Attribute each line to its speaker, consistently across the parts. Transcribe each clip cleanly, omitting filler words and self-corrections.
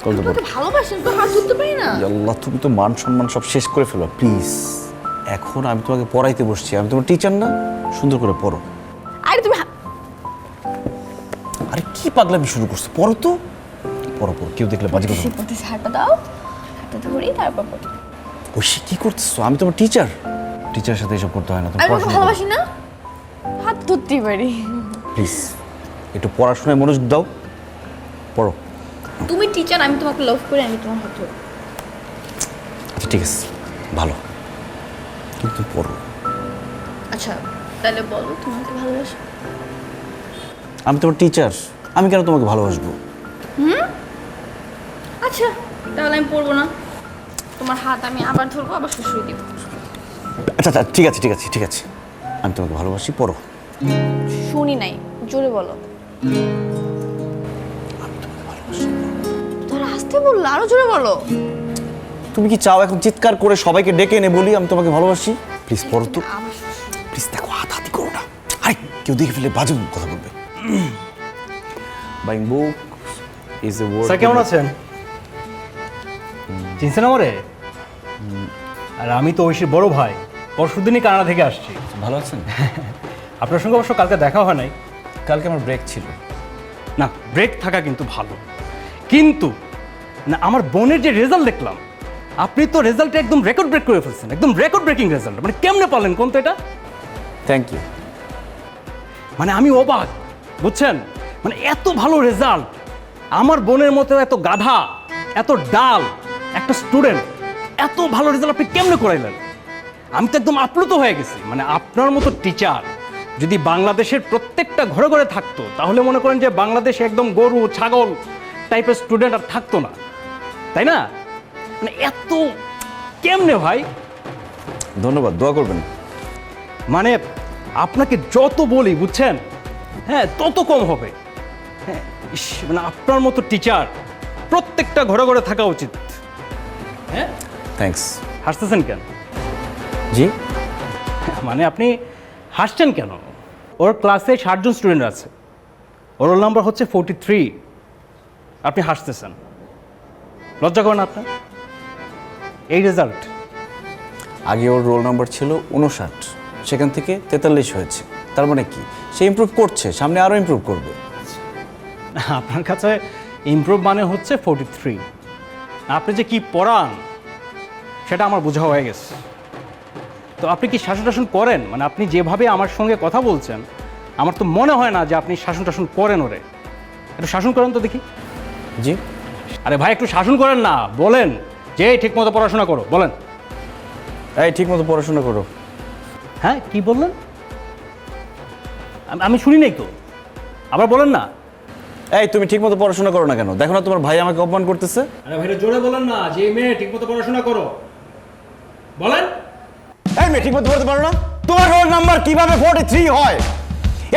Speaker 1: কলজা পড়ো।
Speaker 2: তো ভালোবাসেন তো হাত ধরতে পারি না।
Speaker 1: আল্লাহ, তুমি তো মান সম্মান সব শেষ করে ফেলো প্লিজ। এখন আমি তোমাকে পড়াইতে বসছি, আমি তোমার টিচার না? সুন্দর করে পড়ো।
Speaker 2: আরে তুমি
Speaker 1: আরে কি পাগলামি শুরু করছো, পড়ো তো, পড়ো পড়ো, কেউ দেখলে বাজে কথা।
Speaker 2: পড়তেছি, হাতটা দাও, হাতটা ধরি তারপর পড়ো।
Speaker 1: ওই সে কি করতেছো? আমি তোমার টিচার, টিচারের সাথে এসব করতে হয় না। তুমি
Speaker 2: আমি ওকে
Speaker 1: পড়াশোনা
Speaker 2: ভালোবাসি না, হাত ধরতেই পারি।
Speaker 1: প্লিজ একটু পড়াশোনায় মনোযোগ দাও, পড়ো।
Speaker 2: তুমি টিচার, আমি তোমাকে লাভ করি, আমি তোমার হাত ধরি।
Speaker 1: আচ্ছা ঠিক আছে, ভালো, কিন্তু পড়ো।
Speaker 2: আচ্ছা তাহলে বলো তুমি আমাকে ভালোবাসো?
Speaker 1: আমি তোমার টিচার, আমি কেন তোমাকে ভালোবাসবো?
Speaker 2: আচ্ছা তাহলে আমি পড়বো না, তোমার হাত আমি আবার ধরবো, আবার শুশুই দিব।
Speaker 1: আচ্ছা আচ্ছা ঠিক আছে ঠিক আছে ঠিক আছে, আমি তোমাকে ভালোবাসি, পড়ো।
Speaker 2: শুনি নাই, জোরে বলো। তোর আসতে বললো, আরো জোরে বলো।
Speaker 1: তুমি কি চাও এখন চিৎকার করে সবাইকে ডেকে এনে বলি আমি তোমাকে ভালোবাসি? প্লিজ পড়ো তো
Speaker 2: আবার
Speaker 1: প্লিজ। দেখো হাতাহাতি করো না, আরে কেউ দেখে ফেলে বাজে কথা বলবে। Buying book is a word.
Speaker 3: Sir কেমন আছেন? চিনছেন আমারে? আর আমি তো ঐশীর বড় ভাই, পরশুদিনই কানাডা থেকে আসছি।
Speaker 1: ভালো আছেন?
Speaker 3: আপনার সঙ্গে অবশ্য কালকে দেখা হয় নাই।
Speaker 1: কালকে আমার ব্রেক ছিল।
Speaker 3: না, ব্রেক থাকা কিন্তু ভালো, কিন্তু না আমার বোনের যে রেজাল্ট দেখলাম, আপনি তো রেজাল্টে একদম রেকর্ড ব্রেক করে ফেলছেন, একদম রেকর্ড ব্রেকিং রেজাল্ট। মানে কেমনে পারলেন কোন তো এটা?
Speaker 1: Thank you.
Speaker 3: মানে আমি অবাক, বুঝছেন? মানে এত ভালো রেজাল্ট, আমার বোনের মতো এত গাধা, এত ডাল একটা স্টুডেন্ট এত ভালো রেজাল্ট আপনি কেমনে করাইলেন? আমি তো একদম আপ্লুত হয়ে গেছি। মানে আপনার মতো টিচার যদি বাংলাদেশের প্রত্যেকটা ঘরে ঘরে থাকতো, তাহলে মনে করেন যে বাংলাদেশে একদম গরু ছাগল টাইপের স্টুডেন্ট আর থাকতো না, তাই না? মানে এত কেমনে ভাই?
Speaker 1: ধন্যবাদ, দোয়া করবেন।
Speaker 3: মানে আপনাকে যত বলি, বুঝছেন, হ্যাঁ তত কম হবে। হ্যাঁ ইস, মানে আপনার মতো টিচার প্রত্যেকটা ঘরে ঘরে থাকা উচিত। হ্যাঁ,
Speaker 1: থ্যাঙ্কস।
Speaker 3: হাসতেছেন কেন?
Speaker 1: জি,
Speaker 3: মানে আপনি হাসছেন কেন? ওর ক্লাসে 60 জন স্টুডেন্ট আছে, ওর রোল নাম্বার হচ্ছে 43, আপনি হাসতেছেন, লজ্জা করেন আপনার? এই রেজাল্ট।
Speaker 1: আগে ওর রোল নাম্বার ছিল 59, সেখান থেকে 43 হয়েছে। তার মানে কি, সে ইমপ্রুভ করছে, সামনে আরও ইমপ্রুভ করবে।
Speaker 3: আপনার কাছে ইমপ্রুভ মানে হচ্ছে 43। আপনি যে কি পড়ান সেটা আমার বোঝা হয়ে গেছে। তো আপনি কি শাসন টাসন করেন? মানে আপনি যেভাবে আমার সঙ্গে কথা বলছেন, আমার তো মনে হয় না যে আপনি শাসন টাসন করেন ওরে। একটু শাসন করেন তো দেখি।
Speaker 1: জি,
Speaker 3: আরে ভাই একটু শাসন করেন না, বলেন যে ঠিক মতো পড়াশোনা করো, বলেন।
Speaker 1: এই ঠিক মতো পড়াশোনা করো।
Speaker 3: হ্যাঁ কি বললেন? আমি শুনি নাই তো, আবার বলেন না।
Speaker 1: এই তুমি ঠিক মতো পড়াশোনা করো না কেন? দেখো না তোমার ভাই আমাকে অপমান করতেছে।
Speaker 3: আরে ভাইরা জোরে বলেন না যে এই মেয়ে ঠিক মতো পড়াশোনা করো, বলেন।
Speaker 1: এই মেয়ে ঠিক মতো পড়তে পারো না? তোমার রোল নাম্বার কিভাবে 43 হয়?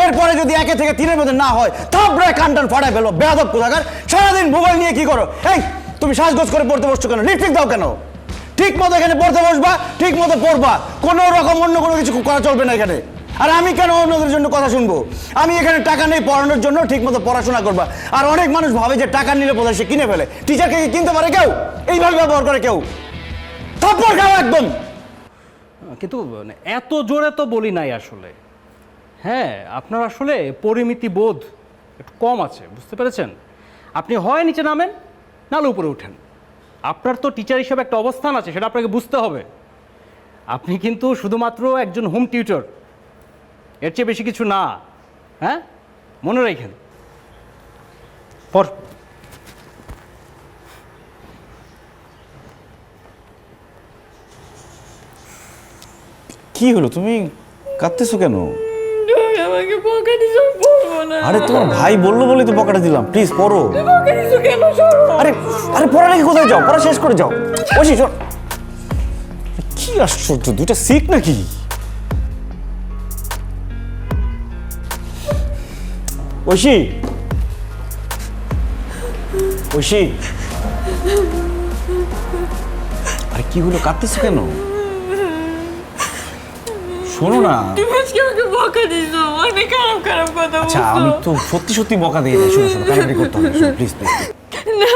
Speaker 1: এরপরে যদি 1 থেকে 3 মধ্যে না হয়, থাপড়ায় কানটান ফাটায় ফেলো, বেয়াদব কোথাকার। সারাদিন মোবাইল নিয়ে কি করো? এই তুমি সাজগোজ করে পড়তে বসছো কেন? লিপস্টিক দাও কেন? ঠিক মতো এখানে পড়তে বসবা, ঠিক মতো পড়বা, কোনো রকম অন্য কোনো কিছু করা চলবে না এখানে। আর আমি কেন অন্যদের জন্য কথা শুনবো? আমি এখানে টাকা নেই পড়ানোর জন্য, ঠিক মতো পড়াশোনা করবা। আর অনেক মানুষ ভাবে যে টাকা নিলে বোধহয় সে কিনে ফেলে। টিচারকে কি কিনতে পারে কেউ? এইভাবে ব্যবহার করে কেউ? থাপ্পড় খাও একদম।
Speaker 3: কিন্তু এত জোরে তো বলি নাই আসলে। হ্যাঁ আপনার আসলে পরিমিতি বোধ একটু কম আছে, বুঝতে পেরেছেন? আপনি হয় নিচে নামেন, নাহলে উপরে উঠেন। আপনার তো টিচার হিসেবে একটা অবস্থান আছে, সেটা আপনাকে বুঝতে হবে। আপনি কিন্তু শুধুমাত্র একজন হোম টিউটর, এর চেয়ে বেশি কিছু না। হ্যাঁ মনে রাখেন। পর
Speaker 1: কি হলো, তুমি কাঁদতেছো কেন?
Speaker 2: আমাকে বকা দিছো, পড়বো না।
Speaker 1: আরে তোমার ভাই বললো বলেই তো বকাটা দিলাম, প্লিজ পড়ো।
Speaker 2: বকা দিছো কেন? সরো।
Speaker 1: আরে আরে পড়া নাকি, কোথায় যাও? পড়া শেষ করে যাও। ওশি শোন, কি আশ্চর্য, দুইটা সিক নাকি? ঐশী, ঐশী, আরে কি হলো, কাঁদতেছো কেন? শোনো না।
Speaker 2: তুমি আজকে আমাকে বকা দিছো, অনেক খারাপ খারাপ কথা বলছো।
Speaker 1: আচ্ছা আমি তো সত্যি সত্যি বকা দিয়ে দেয়। শোনো শোনো, কান্নাকাটি করতে হবে, প্লিজ প্লিজ।
Speaker 2: না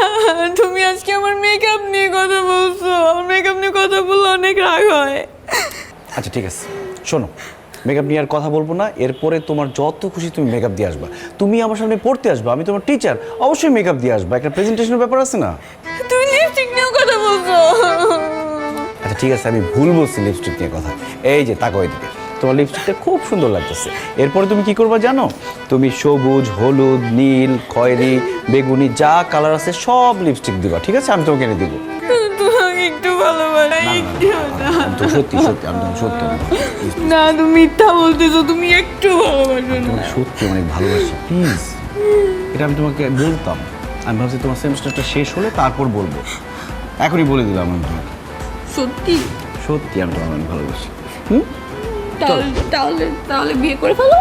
Speaker 2: তুমি
Speaker 1: আচ্ছা ঠিক আছে, শোনো, মেকআপ নিয়ে আর কথা বলবো না। এরপরে তোমার যত খুশি তুমি মেকআপ দিয়ে আসবা। তুমি আমার সামনে পড়তে আসবা, আমি তোমার টিচার, অবশ্যই মেকআপ দিয়ে আসবা। একটা প্রেজেন্টেশনের ব্যাপার আছে না?
Speaker 2: তুমি লিপস্টিক নিয়েও কথা বলছো।
Speaker 1: আচ্ছা ঠিক আছে, আমি ভুল বলছি লিপস্টিক নিয়ে কথা। এই যে তাকো এদিকে, তোমার লিপস্টিকটা খুব সুন্দর লাগতেছে। এরপরে তুমি কি করবা জানো? তুমি সবুজ, হলুদ, নীল, খয়েরি, বেগুনি যা কালার আছে সব লিপস্টিক দিবা, ঠিক আছে? আমি তোমাকে এনে দিব।
Speaker 2: তোমাকে একটু ভালোবাসা
Speaker 1: আমি তো সত্যি সত্যি, আমি তোমাকে সত্যি
Speaker 2: না, তুমি মিথ্যা বলতেছো, তুমি একটু ভালোবাসো না।
Speaker 1: তোমাকে সত্যি অনেক ভালোবাসি, প্লিজ। এটা আমি তোমাকে বলতাম, আমি ভাবছি তোমার সেমিস্টারটা শেষ হলে তারপর বলবো, এখনই বলে দিলাম আমি তোমাকে।
Speaker 2: সত্যি?
Speaker 1: সত্যি আমি তোমাকে অনেক ভালোবাসি।
Speaker 2: তাহলে তাহলে তাহলে বিয়ে করে ফেলো।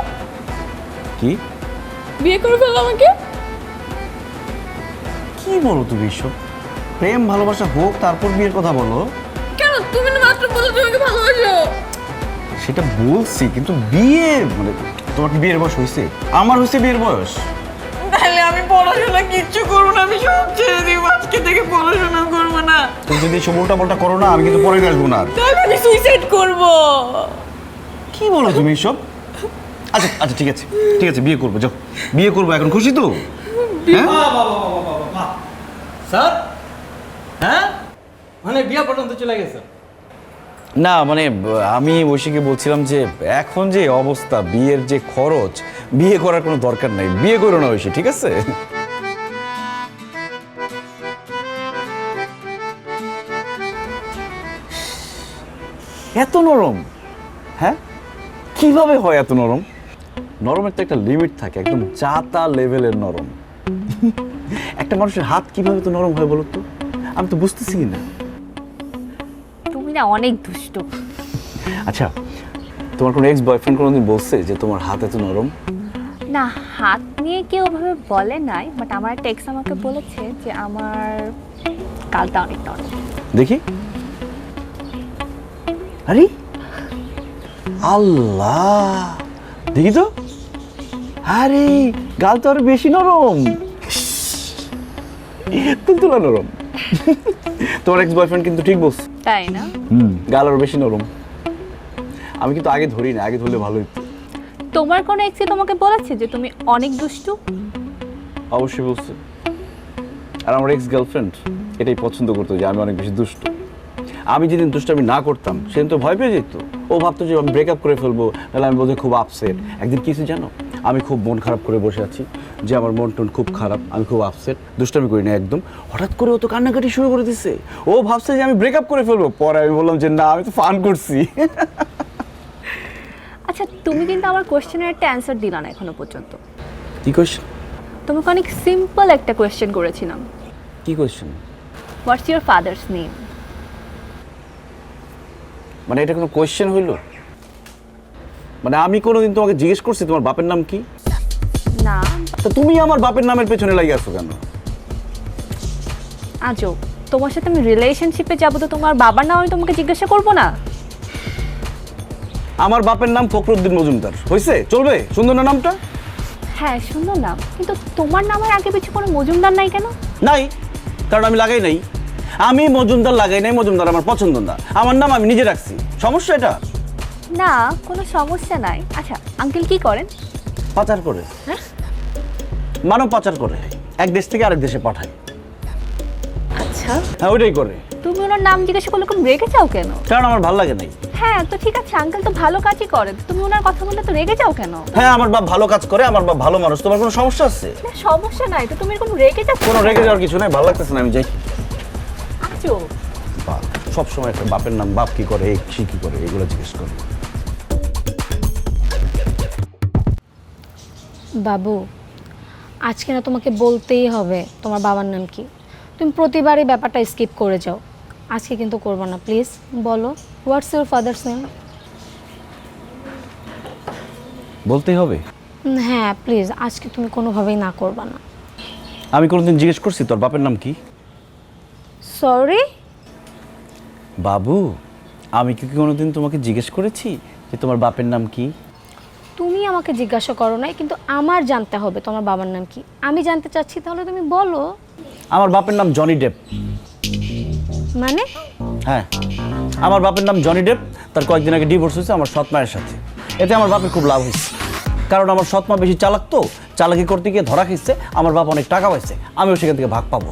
Speaker 1: কি
Speaker 2: বিয়ে করে ফেলো আমাকে।
Speaker 1: কি বলো তুমি এসব? প্রেম ভালোবাসা হোক তারপর বিয়ের কথা বলো।
Speaker 2: কেন? তুমি না মাত্র বলে তোমাকে ভালোবাসো।
Speaker 1: সেটা বলছি, কিন্তু বিয়ে মানে তোমার কি বিয়ের বয়স হয়েছে? আমার হয়েছে বিয়ের বয়স।
Speaker 2: তাহলে আমি পড়াশোনা কিচ্ছু করবো না, আমি সব ছেড়ে দিব, আজকে থেকে পড়াশোনা করবো না।
Speaker 1: তুমি যদি এসব উল্টা করো না, আমি কিন্তু পরে আসবো না।
Speaker 2: তাহলে আমি সুইসাইড করবো।
Speaker 1: কি বলো তুমি এসব? আচ্ছা আচ্ছা ঠিক আছে, ঠিক আছে, বিয়ে করবো, যাও বিয়ে করবো। এখন খুশি তো? হ্যাঁ
Speaker 3: স্যার, হ্যাঁ মানে বিয়া পর্যন্ত চলে গেছে?
Speaker 1: না মানে আমি ঐশীকে বলছিলাম যে এখন যে অবস্থা, বিয়ের যে খরচ, বিয়ে করার কোনো দরকার নাই। বিয়ে করো না ঐশী, ঠিক আছে? এত নরম? হ্যাঁ, কিভাবে হয় এত নরম? নরমের তো একটা লিমিট থাকে, একদম জাতা লেভেলের নরম। একটা মানুষের হাত কিভাবে তো নরম হয় বলো তো? আমি তো বুঝতেছি না।
Speaker 4: তুমি না অনেক দুষ্ট।
Speaker 1: আচ্ছা, তোমার কোনো এক্স বয়ফ্রেন্ড কোনোদিন বলছে যে তোমার হাত এত নরম?
Speaker 4: না, হাত নিয়ে কেউ ওভাবে বলে নাই, বাট আমার একটা এক্স আমাকে বলেছে যে আমার গালটা অনেক নরম।
Speaker 1: দেখি। আরে আল্লাহ, দেখি তো। আরে গাল তো আরো বেশি নরম, তুলতুলা নরম। তোমার এক্স বয়ফ্রেন্ড কিন্তু ঠিক বলছে।
Speaker 4: তাই না?
Speaker 1: গাল আরো বেশি নরম। আমি কিন্তু আগে ধরি না, আগে ধরলে ভালো হতো।
Speaker 4: তোমার কোন এক্সে তোমাকে বলেছে যে তুমি অনেক দুষ্টু?
Speaker 1: অবশ্যই বলছে। আর আমার এক্স গার্লফ্রেন্ড এটাই পছন্দ করতো যে আমি অনেক বেশি দুষ্ট। আমি যেদিন দুষ্টামি না করতাম সেদিন তো ভয় পেয়ে যেত। ও ভাবতো যে আমি ব্রেকআপ করে ফেলবো, তাহলে আমি বোধহয় খুব আপসেট। একদিন কিছু জানো, আমি খুব মন খারাপ করে বসে আছি যে আমার মন টন খুব খারাপ, আমি খুব আপসেট, দুষ্টামি করি না একদম। হঠাৎ করে ও তো কান্নাকাটি শুরু করে দিছে। ও ভাবছে যে আমি ব্রেকআপ করে ফেলবো। পরে আমি বললাম যে না, আমি তো ফান করছি।
Speaker 4: আচ্ছা, তুমি কিন্তু আমার কোশ্চেনের একটা অ্যান্সার দিলা না এখনো পর্যন্ত।
Speaker 1: কি কোয়েশ্চেন?
Speaker 4: তোমাকে অনেক সিম্পল একটা কোয়েশ্চেন করেছিলাম।
Speaker 1: কি question?
Speaker 4: What's your father's name?
Speaker 1: মানে এটা কোনো কোয়েশ্চেন হইল? মানে আমি কোনোদিন তোমাকে জিজ্ঞেস করছি তোমার বাপের নাম কি?
Speaker 4: না।
Speaker 1: তো তুমি আমার বাপের নামের পেছনে লাগে আছো কেন?
Speaker 4: আজব, তোমার সাথে আমি রিলেশনশিপে যাবো তো তোমার বাবার নাম আমি তোমাকে জিজ্ঞাসা করবো না?
Speaker 1: আমার বাপের নাম ফখরুদ্দিন মজুমদার, হয়েছে? চলবে? সুন্দর না নামটা?
Speaker 4: হ্যাঁ, সুন্দর নাম, কিন্তু তোমার নামের আগে পিছু কোনো মজুমদার নাই কেন?
Speaker 1: নাই, কারণ আমি লাগাই নাই। আমি মজুমদার লাগাই নাই, মজুমদার আমার পছন্দ না। আমার নাম আমি নিজে রাখছি। সমস্যা এটা?
Speaker 4: না, কোনো সমস্যা নাই। আচ্ছা, আঙ্কেল কি করেন?
Speaker 1: পাচার করে।
Speaker 4: হ্যাঁ?
Speaker 1: মানব পাচার করে, এক দেশ থেকে আরেক দেশে পাঠায়।
Speaker 4: আচ্ছা,
Speaker 1: হ্যাঁ, ওইটাই করে।
Speaker 4: তুমি ওনার নাম জিজ্ঞাসা করলে কোন রেগে যাও কেন?
Speaker 1: কারণ আমার ভালো লাগে নাই।
Speaker 4: হ্যাঁ, তো ঠিক আছে, আঙ্কেল তো ভালো কাজই করে, তো তুমি ওনার কথা বললে তো রেগে যাও কেন?
Speaker 1: হ্যাঁ, আমার বাপ ভালো কাজ করে, আমার বাপ ভালো মানুষ। তোমার কোনো সমস্যা আছে?
Speaker 4: না, সমস্যা নাই, তো তুমি এরকম রেগে যাও?
Speaker 1: কোনো রেগে যাওয়ার কিছু নাই, ভালো লাগতেছে না, আমি যাই।
Speaker 4: আচ্ছা,
Speaker 1: সব সময় একটা বাপের নাম, বাপ কি করে, সে কি করে, এগুলো জিজ্ঞেস করে।
Speaker 5: বাবু, আজকে না তোমাকে বলতেই হবে তোমার বাবার নাম কি। তুমি প্রতিবারই ব্যাপারটা স্কিপ করে যাও, আজকে কিন্তু করবো না। প্লিজ বলো, হোয়াটস ইউর ফাদার্স নেম?
Speaker 1: বলতেই হবে?
Speaker 5: হ্যাঁ প্লিজ, আজকে তুমি কোনোভাবেই না করবা না।
Speaker 1: আমি কোনোদিন জিজ্ঞেস করছি তোর বাপের নাম কি?
Speaker 5: সরি
Speaker 1: বাবু, আমি কি কোনোদিন তোমাকে জিজ্ঞেস করেছি যে তোমার বাপের নাম কি?
Speaker 5: তুমি আমাকে জিজ্ঞাসা করো নাই, কিন্তু আমার জানতে হবে তোমার বাবার নাম কি। আমি জানতে চাচ্ছি, তাহলে তুমি বলো।
Speaker 1: আমার বাপের নাম জনি ডেপ।
Speaker 5: মানে?
Speaker 1: হ্যাঁ, আমার বাপের নাম জনি ডেপ, তার কয়েকদিন আগে ডিভোর্স হয়েছে আমার সৎ মায়ের সাথে। এতে আমার বাপের খুব লাভ হয়েছে, কারণ আমার সৎ মা বেশি চালাক তো, চালাকি করতে গিয়ে ধরা খেয়েছে, আমার বাপ অনেক টাকা পাইছে, আমিও সেখান থেকে ভাগ পাবো।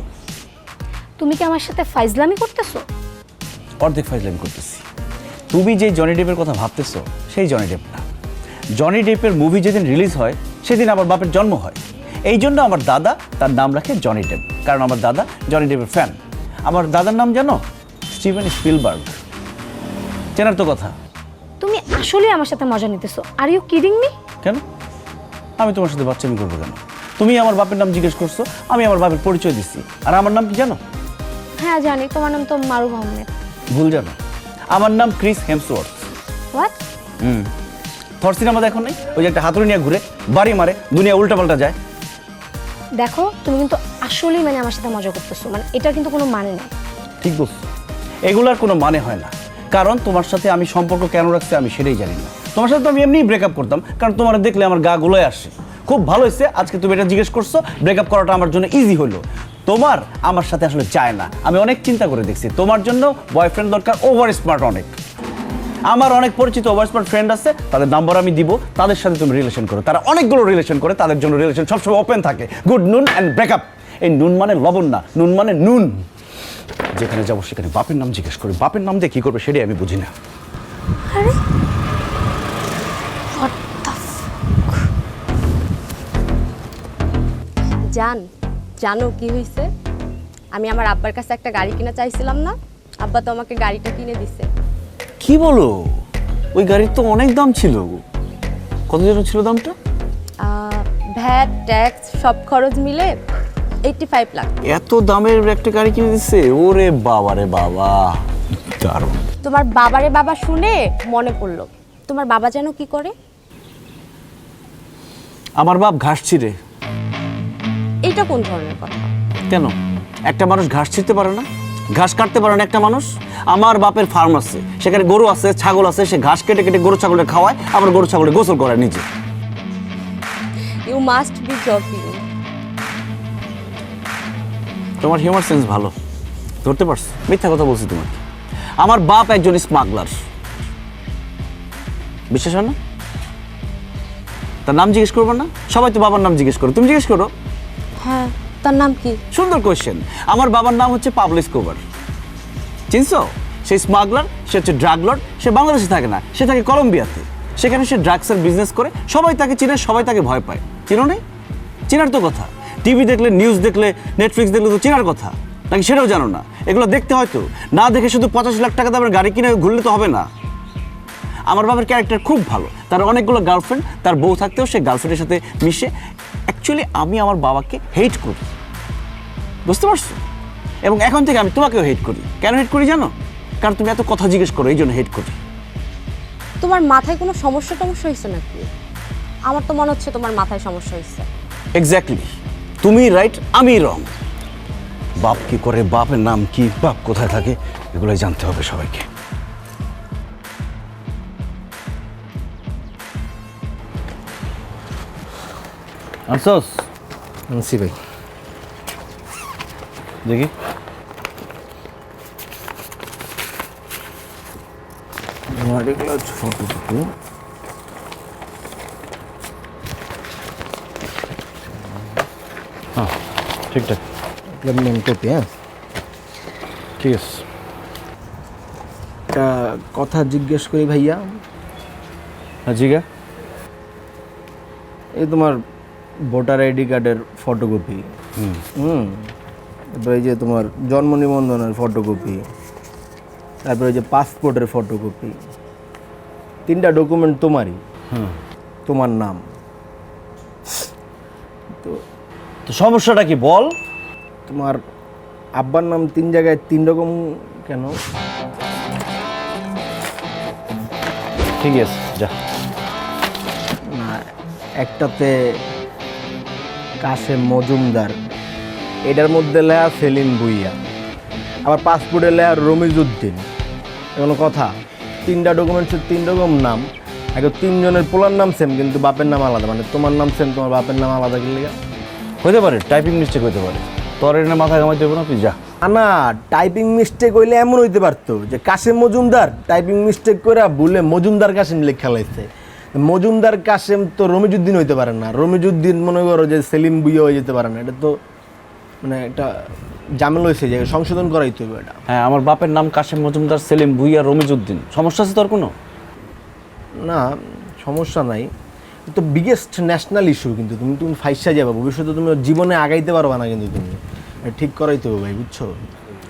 Speaker 5: তুমি কি আমার সাথে ফাইজলামি করতেছো?
Speaker 1: অর্ধেক ফাইজলামি করতেছি। তুমি যে জনি ডেপের কথা ভাবতেছো সেই জনি ডেপ না। জনি ডেপের মুভি যেদিন রিলিজ হয় সেদিন আমার বাপের জন্ম হয়। এই জন্য আমার দাদা তার নাম রাখে জনি ডেপ, কারণ আমার দাদা জনি ডেপের ফ্যান। আমার দাদার নাম জানো? Steven Spielberg. চেনার তো কথা।
Speaker 5: তুমি আসলে আমার সাথে মজা নিতেছো? Are you kidding me?
Speaker 1: কেন? আমি তোমার সাথে বাচ্চামি করবো কেন? তুমি আমার বাপের নাম জিজ্ঞেস করছো, আমি আমার বাপের পরিচয় দিচ্ছি। আর আমার নাম কি জানো?
Speaker 5: হ্যাঁ জানি, তোমার নাম তো মারুফ আহমেদ।
Speaker 1: ভুল জানো, আমার নাম Chris Hemsworth.
Speaker 5: What?
Speaker 1: Thor cinema দেখো নাই? ওই যে একটা হাতুড়ি নিয়ে ঘুরে বাড়ি মারে, দুনিয়া উল্টাপাল্টা যায়।
Speaker 5: দেখো তুমি কিন্তু আসলেই মানে আমার সাথে মজা করতেছো, মানে এটা কিন্তু কোনো মানে নেই।
Speaker 1: ঠিক বলছো, এগুলার কোনো মানে হয় না, কারণ তোমার সাথে আমি সম্পর্ক কেন রাখছি আমি সেটাই জানি না। তোমার সাথে তো আমি এমনিই ব্রেকআপ করতাম, কারণ তোমার দেখলে আমার গা গুলোয় আসে। খুব ভালো হয়েছে আজকে তুমি এটা জিজ্ঞেস করছো, ব্রেকআপ করাটা আমার জন্য ইজি হলো। তোমার আমার সাথে আসলে চায় না, আমি অনেক চিন্তা করে দেখছি। তোমার জন্য বয়ফ্রেন্ড দরকার ওভার স্মার্ট অনেক। আমার অনেক পরিচিত ওভার স্মার্ট ফ্রেন্ড আছে, তাদের নাম্বার আমি দিব, তাদের সাথে তুমি রিলেশন করো। তারা অনেকগুলো রিলেশন করে, তাদের জন্য রিলেশন সবসময় ওপেন থাকে। গুড নুন অ্যান্ড ব্রেকআপ। এই নুন মানে লবণ না, নুন মানে নুন। যেখানে যাবো সেখানে বাপের নাম জিজ্ঞেস করি, বাপের নাম দিয়ে কী করবে সেটাই আমি বুঝি না।
Speaker 5: আরে
Speaker 6: জানো কি হয়েছে? আমি আমার আব্বার কাছে একটা গাড়ি কিনা চাইছিলাম না, আব্বা তো আমাকে গাড়িটা কিনে দিছে।
Speaker 1: কি বলো? ওই গাড়ির তো অনেক দাম ছিল। কত যেন ছিল দামটা?
Speaker 6: ভ্যাট ট্যাক্স সব খরচ মিলে 85 লাখ।
Speaker 1: এত দামের একটা গাড়ি কিনে দিচ্ছে? ওরে বাবা রে বাবা, দারুণ।
Speaker 6: তোমার বাবারে বাবা শুনে মনে পড়লো, তোমার বাবা যেন কি করে?
Speaker 1: আমার বাপ ঘাস ছিঁড়ে।
Speaker 6: এইটা কোন ধরনের কথা?
Speaker 1: কেন? একটা মানুষ ঘাস ছিঁড়তে পারে না? ঘাস কাটতে পারে না একটা মানুষ? আমার বাপের ফার্ম আছে, সেখানে গরু আছে, ছাগল আছে, সে ঘাস কেটে কেটে গরু ছাগলকে খাওয়ায়, আবার গরু ছাগলকে গোসল করে নিজে।
Speaker 6: You must be joking.
Speaker 1: তোমার হিউমার সেন্স ভালো, ধরতে পারছো? মিথ্যা কথা বলছি তোমাকে। আমার বাপ একজন স্মাগলার, বিশ্বাস হয় না? তার নাম জিজ্ঞেস করবো না? সবাই তো বাবার নাম জিজ্ঞেস করো, তুমি জিজ্ঞেস করো।
Speaker 6: হ্যাঁ, তার নাম কি?
Speaker 1: সুন্দর কোয়েশ্চেন। আমার বাবার নাম হচ্ছে পাবলো এসকোবার। চিনছো? সে স্মাগলার, সে হচ্ছে ড্রাগ লর্ড। সে বাংলাদেশে থাকে না, সে থাকে কলম্বিয়াতে। সেখানে সে ড্রাগসের বিজনেস করে, সবাই তাকে চিনে, সবাই তাকে ভয় পায়। চিনো নেই? চেনার তো কথা। টিভি দেখলে, নিউজ দেখলে, নেটফ্লিক্স দেখলে তো চেনার কথা, নাকি সেটাও জানো না? এগুলো দেখতে হয়তো না, দেখে শুধু 85 লাখ টাকা দামের গাড়ি কিনে ঘুরলে তো হবে না। আমার বাবার ক্যারেক্টার খুব ভালো, তার অনেকগুলো গার্লফ্রেন্ড, তার বউ থাকতেও সে গার্লফ্রেন্ডের সাথে মিশে। অ্যাকচুয়ালি আমি আমার বাবাকে হেট করি, বুঝতে পারছো? এবং এখন থেকে আমি তোমাকেও হেট করি। কেন হেট করি জানো? কারণ তুমি এত কথা জিজ্ঞেস করো, এই জন্য হেট করি।
Speaker 6: তোমার মাথায় কোনো সমস্যা হয়েছে নাকি? আমার তো মনে হচ্ছে তোমার মাথায় সমস্যা হয়েছে।
Speaker 1: এক্স্যাক্টলি, তুমি রাইট, আমি রং। বাপ কি করে, বাপের নাম কি, বাপ কোথায় থাকে, এগুলোই জানতে হবে সবাইকে। আনসোস
Speaker 7: আনসি ভাই,
Speaker 1: দেখি। ফটো হ্যাঁ, ঠিকঠাক।
Speaker 7: Main copy. হ্যাঁ,
Speaker 1: ঠিক আছে।
Speaker 7: একটা কথা জিজ্ঞেস করি ভাইয়া।
Speaker 1: হ্যাঁ, জিগা।
Speaker 7: এই তোমার ভোটার আইডি কার্ডের ফটোকপি, তারপরে এই যে তোমার জন্ম নিবন্ধনের ফটোকপি, তারপরে এই যে পাসপোর্টের ফটোকপি, 3টা ডকুমেন্ট তোমারই, তোমার নাম।
Speaker 1: তো সমস্যাটা কি বল?
Speaker 7: তোমার আব্বার নাম 3 জায়গায় 3 রকম কেন?
Speaker 1: ঠিক আছে, যা।
Speaker 7: না, একটাতে কাশেম মজুমদার, এটার মধ্যে লেয়া সেলিম ভুইয়া, আবার পাসপোর্টে লেয়া রমিজউদ্দিন। কোনো কথা? 3টা ডকুমেন্টসের 3 রকম নাম, আগে 3 জনের পোলার নাম সেম কিন্তু বাপের নাম আলাদা, মানে তোমার নাম সেম, তোমার বাপের নাম আলাদা কি লেগা?
Speaker 1: হতে পারে টাইপিং মিস্টেক হতে পারে। তোর এনে মাথা ঘামাই দেবো না, তুই যা।
Speaker 7: না টাইপিং মিস্টেক হইলে এমন হইতে পারতো যে কাশেম মজুমদার টাইপিং মিস্টেক করে ভুলে মজুমদার কাশেম লেখা লাইছে। মজুমদার কাশেম তো রমিজুদ্দিন হইতে পারে না, রমিজুদ্দিন মনে করো যে সেলিম বুইয়া হয়ে যেতে পারে না। এটা তো মানে একটা ঝামেলা হয়েছে, যে সংশোধন করাইতে হবে এটা।
Speaker 1: হ্যাঁ, আমার বাপের নাম কাশেম মজুমদার, সেলিম ভুইয়া, রমিজউদ্দিন। সমস্যা আছে তোর কোনো?
Speaker 7: না সমস্যা নাই, তো বিগেস্ট ন্যাশনাল ইস্যু। কিন্তু তুমি ফাইসা যাবে, ভবিষ্যতে তুমি জীবনে আগাইতে পারবা না, কিন্তু তুমি এটা ঠিক করাইতে হবে ভাই, বুঝছো?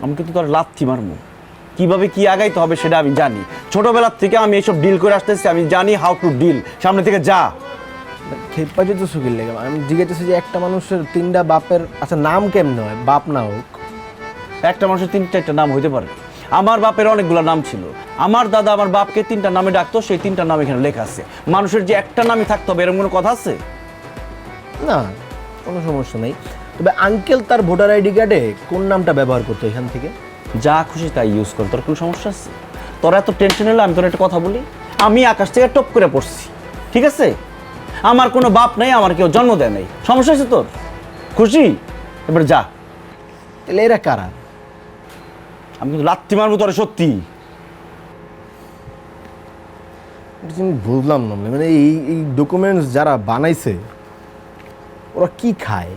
Speaker 1: আমি কিন্তু তোর লাথি মারবো, কিভাবে কি আগাইতে হবে সেটা আমি জানি। ছোটবেলার থেকে আমি এইসব ডিল করে আসতেছি, আমি জানি হাউ টু ডিল। সামনে থেকে যা।
Speaker 7: খেপা যেত সুখীর লেগে আমি জিজ্ঞেস যে একটা মানুষের তিনটা বাপের আচ্ছা নাম কেমনে হয়, বাপ না হোক?
Speaker 1: একটা মানুষের 3-4টা নাম হইতে পারে। আমার বাপের অনেকগুলো নাম ছিল। আমার দাদা আমার বাপকে 3টা নামে ডাকতো, সেই 3টা নাম এখানে লেখা আছে। মানুষের যে একটা নামই থাকতে হবে এরকম কোনো কথা আছে?
Speaker 7: না কোনো সমস্যা নেই, তবে আঙ্কেল তার ভোটার আইডি কার্ডে কোন নামটা ব্যবহার করতো এখান থেকে?
Speaker 1: যা খুশি তাই ইউজ কর, তোর কোনো সমস্যা আছে? তোর এত টেনশন হলে আমি তোর একটা কথা বলি, আমি আকাশ থেকে টপ করে পড়ছি, ঠিক আছে? আমার কোনো বাপ নেই, আমার কেউ জন্ম দেয় নাই। সমস্যা আছে তোর? খুশি? এবার যা।
Speaker 7: তাহলে এরা কারা?
Speaker 1: আমি কিন্তু লাত্তি মারবো তোরে, সত্যি।
Speaker 7: এটা আমি বুঝলাম না, মানে এই ডকুমেন্টস যারা বানাইছে ওরা কি খায়,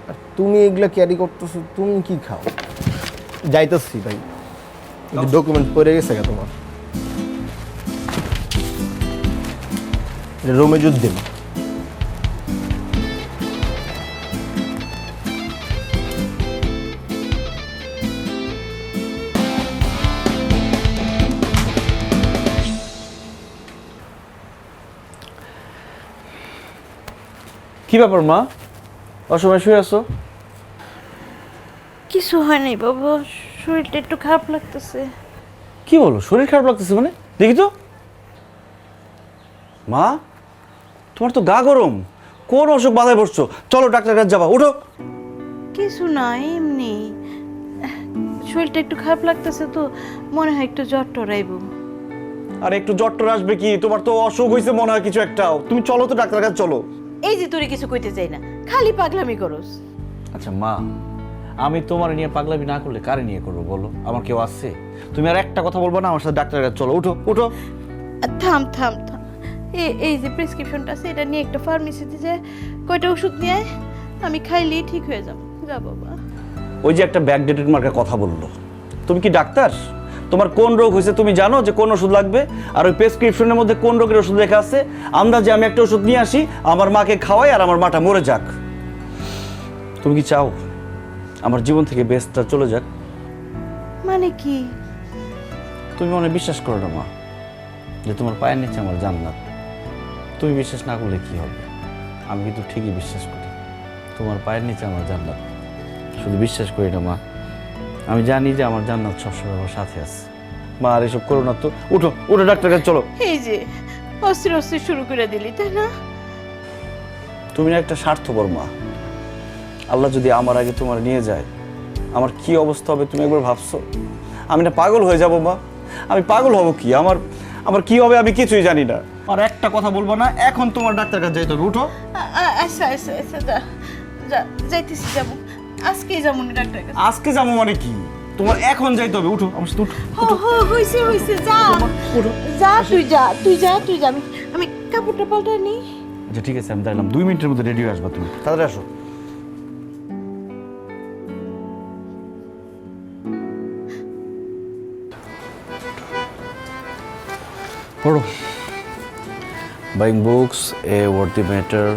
Speaker 7: আর তুমি এগুলা ক্যারি করতেছো, তুমি কি খাও? যাইতেছি ভাই, ডকুমেন্ট পড়ে গেছে গা তোমার। রমিজউদ্দিন।
Speaker 1: কি ব্যাপার মা, অসময় শুয়ে আছো?
Speaker 2: কিছু হয় নাই বাবা, শরীরটা একটু খারাপ লাগতেছে।
Speaker 1: কি বলো, শরীর খারাপ লাগতেছে মানে? দেখি তো। মা, তোমার তো গা গরম, কোন অসুখ বাধায় পড়ছো? চলো ডাক্তার কাছে যাবা, উঠো।
Speaker 2: কিছু না, এমনি শরীরটা একটু খারাপ লাগতেছে তো, মনে হয় একটু জ্বর টরাইব।
Speaker 1: আর একটু জ্বর টর আসবে কি, তোমার তো অসুখ হয়েছে মনে হয় কিছু একটা। তুমি চলো তো ডাক্তার কাছে, চলো।
Speaker 2: এই যে তোরে কিছু কইতে চাই না, খালি পাগলামি করস।
Speaker 1: আচ্ছা মা, আমি তোমার নিয়ে পাগলামি না করলে কারে নিয়ে করবো বলো? আমার কেউ আছে? তুমি আর একটা কথা বলবো না, আমার সাথে ডাক্তারের কাছে চলো, উঠো উঠো।
Speaker 2: থাম থাম থাম, এই যে প্রেসক্রিপশনটা আছে, এটা নিয়ে একটা ফার্মেসিতে যে কয়টা ওষুধ নিয়ে আয়, আমি খাইলেই ঠিক হয়ে যাব। যা বাবা।
Speaker 1: ওই যে একটা ব্যাকডেটেড মার্কা কথা বললো, তুমি কি ডাক্তার? তোমার কোন রোগ হয়েছে তুমি জানো যে কোন ওষুধ লাগবে? আর ওই প্রেসক্রিপশনের মধ্যে কোন রোগের ওষুধ লেখা আছে? আমরা যে আমি একটা ওষুধ নিয়ে আসি, আমার মাকে খাওয়াই আর আমার মাটা মরে যাক। তুমি কি চাও আমার জীবন থেকে বেস্টটা চলে যাক?
Speaker 2: মানে কি?
Speaker 1: তুমি মনে বিশ্বাস করো না মা, যে তোমার পায়ের নিচে আমার জান্নাত। তুমি বিশ্বাস না করলে কি হবে? আমি কিন্তু ঠিকই বিশ্বাস করি, তোমার পায়ের নিচে আমার জান্নাত। শুধু বিশ্বাস করি না মা, আমি জানি যে আমার জান্নাত সবসময় আমার সাথে আছে। মা আর এসব করো না তো, উঠো উঠো ডাক্তার কাছে চলো।
Speaker 2: এই যে অস্থির অস্থির শুরু করে দিলি, তাই না?
Speaker 1: তুমি না একটা স্বার্থপর মা। আল্লাহ যদি আমার আগে তোমার নিয়ে যায়, আমার কি অবস্থা হবে তুমি একবার ভাবছো? আমি না পাগল হয়ে যাব মা। আমি পাগল হব কি? আমার কি হবে আমি কিছুই জানি না। আর একটা কথা বলবো না, এখন তোমার ডাক্তার কাছে যাইতে হবে, উঠো।
Speaker 2: আচ্ছা আচ্ছা আচ্ছা, যা যা, যাইতেছি, যাবো আজকেই যাবো না ডাক্তার কাছে।
Speaker 1: আজকে যাবো মানে কি? তোমার এখন যাইতে হবে, উঠো আমার সাথে, উঠো।
Speaker 2: হইছে হইছে, যা যা, তুই যা, আমি কাপড়টা পাল্টাই নি।
Speaker 1: আচ্ছা ঠিক আছে, আমি দাঁড়ালাম, 2 মিনিটের মধ্যে রেডি হয়ে আসবা, তুমি তাড়াতাড়ি আসো। পড়ো। Buying books, a worthy matter.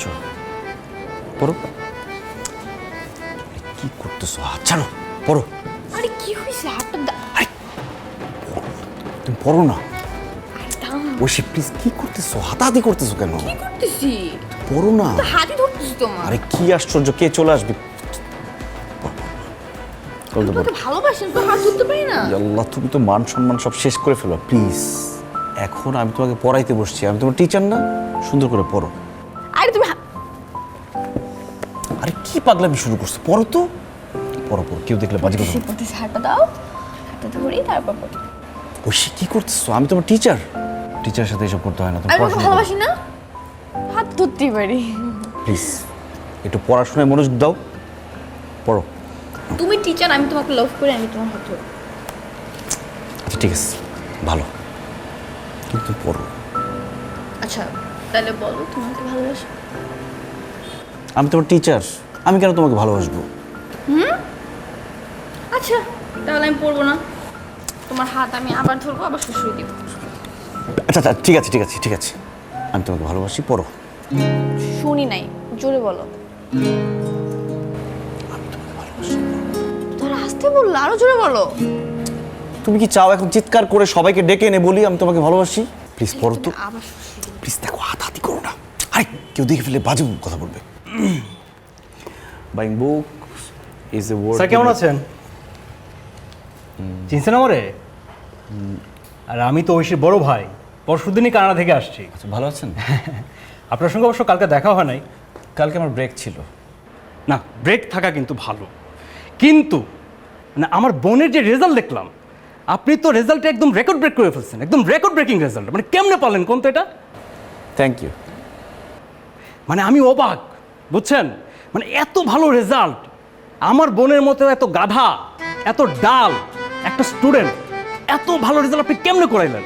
Speaker 1: চলো পড়ো। কি করতেছো? হাত ছাড়ো, পড়ো।
Speaker 2: আরে কি হইছে? হাতটা
Speaker 1: তুমি পড়ো না। ওসে প্লিজ, কি করতেছো? হাতাহাতি করতেছো কেন?
Speaker 2: করতেছি,
Speaker 1: পড়ো না।
Speaker 2: হাতই ধরতেছি তোমার।
Speaker 1: আরে কি আশ্চর্য, কে চলে আসবে?
Speaker 2: ভালোবাসেন তো, হাত ধরতে পারি না।
Speaker 1: আল্লাহ, তুমি তো মান সম্মান সব শেষ করে ফেলো প্লিজ। এখন আমি তোমাকে পড়াইতে বসছি, আমি তোমার টিচার না? সুন্দর করে পড়ো।
Speaker 2: আরে তুমি
Speaker 1: আরে কি পাগলামি শুরু করছো? পড়ো তো, পড়ো পড়ো, কেউ দেখলে বাজে কথা।
Speaker 2: হাতটা দাও, হাতটা ধরি, তারপর
Speaker 1: ওই কি করতেছো? আমি তোমার টিচার, টিচারের সাথে এসব করতে হয় না। তুমি পড়াশোনা করো।
Speaker 2: ভালোবাসি না, হাত
Speaker 6: ধরতেই পারি।
Speaker 1: প্লিজ একটু পড়াশোনায় মনোযোগ দাও, পড়ো।
Speaker 2: তুমি টিচার, আমি তোমাকে লাভ করি, আমি তোমার হাত ধরবো।
Speaker 1: আচ্ছা ঠিক আছে, ভালো, কিন্তু পড়ো।
Speaker 2: আচ্ছা তাহলে বলো তুমি আমাকে ভালোবাসো?
Speaker 1: আমি তোমার টিচার, আমি কেন তোমাকে ভালোবাসবো?
Speaker 2: আচ্ছা তাহলে আমি পড়বো না, তোমার হাত আমি আবার ধরবো, আবার শুশুই দিব।
Speaker 1: আচ্ছা আচ্ছা ঠিক আছে ঠিক আছে ঠিক আছে, আমি তোমাকে ভালোবাসি, পড়ো।
Speaker 2: শুনি নাই, জোরে বলো। তোরা আসতে বললো, আরো জোরে বলো।
Speaker 1: তুমি কি চাও এখন চিৎকার করে সবাইকে ডেকে এনে বলি আমি তোমাকে ভালোবাসি? প্লিজ পড়ো তো,
Speaker 2: আবার
Speaker 1: প্লিজ। দেখো হাতাহাতি করো না, আরে কেউ দেখে ফেলে বাজে কথা বলবে। Buying book is a word.
Speaker 3: Sir কেমন আছেন? চিনছেন আমারে? আর আমি তো ঐশীর বড় ভাই, পরশুদিনই কানাডা থেকে আসছি।
Speaker 1: আচ্ছা ভালো আছেন?
Speaker 3: আপনার সঙ্গে অবশ্য কালকে দেখা হয় নাই।
Speaker 1: কালকে আমার ব্রেক ছিল।
Speaker 3: না, ব্রেক থাকা কিন্তু ভালো, কিন্তু মানে আমার বোনের যে রেজাল্ট দেখলাম, আপনি তো রেজাল্টে একদম রেকর্ড ব্রেক করে ফেলছেন, একদম রেকর্ড ব্রেকিং রেজাল্ট। মানে কেমনে পারলেন কোন তো এটা?
Speaker 1: Thank you.
Speaker 3: মানে আমি অবাক, বুঝছেন? মানে এত ভালো রেজাল্ট, আমার বোনের মতো এত গাধা, এত ডাল একটা স্টুডেন্ট, এত ভালো রেজাল্ট আপনি কেমনে করাইলেন?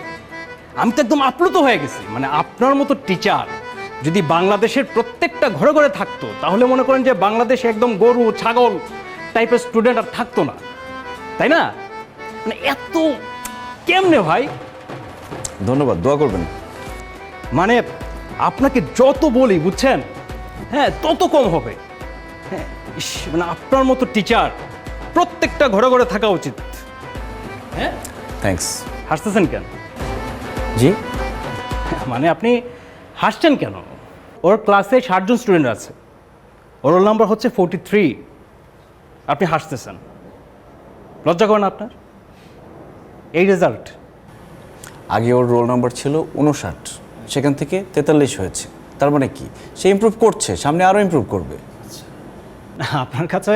Speaker 3: আমি তো একদম আপ্লুত হয়ে গেছি। মানে আপনার মতো টিচার যদি বাংলাদেশের প্রত্যেকটা ঘরে ঘরে থাকতো, তাহলে মনে করেন যে বাংলাদেশে একদম গরু ছাগল টাইপের স্টুডেন্ট আর থাকতো না, তাই না? মানে এত কেমনে ভাই?
Speaker 1: ধন্যবাদ, দোয়া করবেন।
Speaker 3: মানে আপনাকে যত বলি, বুঝছেন, হ্যাঁ তত কম হবে। হ্যাঁ ইস, মানে আপনার মতো টিচার প্রত্যেকটা ঘরে ঘরে থাকা উচিত। হ্যাঁ,
Speaker 1: থ্যাঙ্কস।
Speaker 3: হাসতেছেন কেন?
Speaker 1: জি,
Speaker 3: মানে আপনি হাসছেন কেন? ওর ক্লাসে 60 জন স্টুডেন্ট আছে, ওর রোল নাম্বার হচ্ছে 43, আপনি হাসতেছেন, লজ্জা করেন আপনার? এই রেজাল্ট।
Speaker 1: আগে ওর রোল নাম্বার ছিল 59, সেখান থেকে 43 হয়েছে। তার মানে কি, সে ইমপ্রুভ করছে, সামনে আরও ইমপ্রুভ করবে।
Speaker 3: আপনার কাছে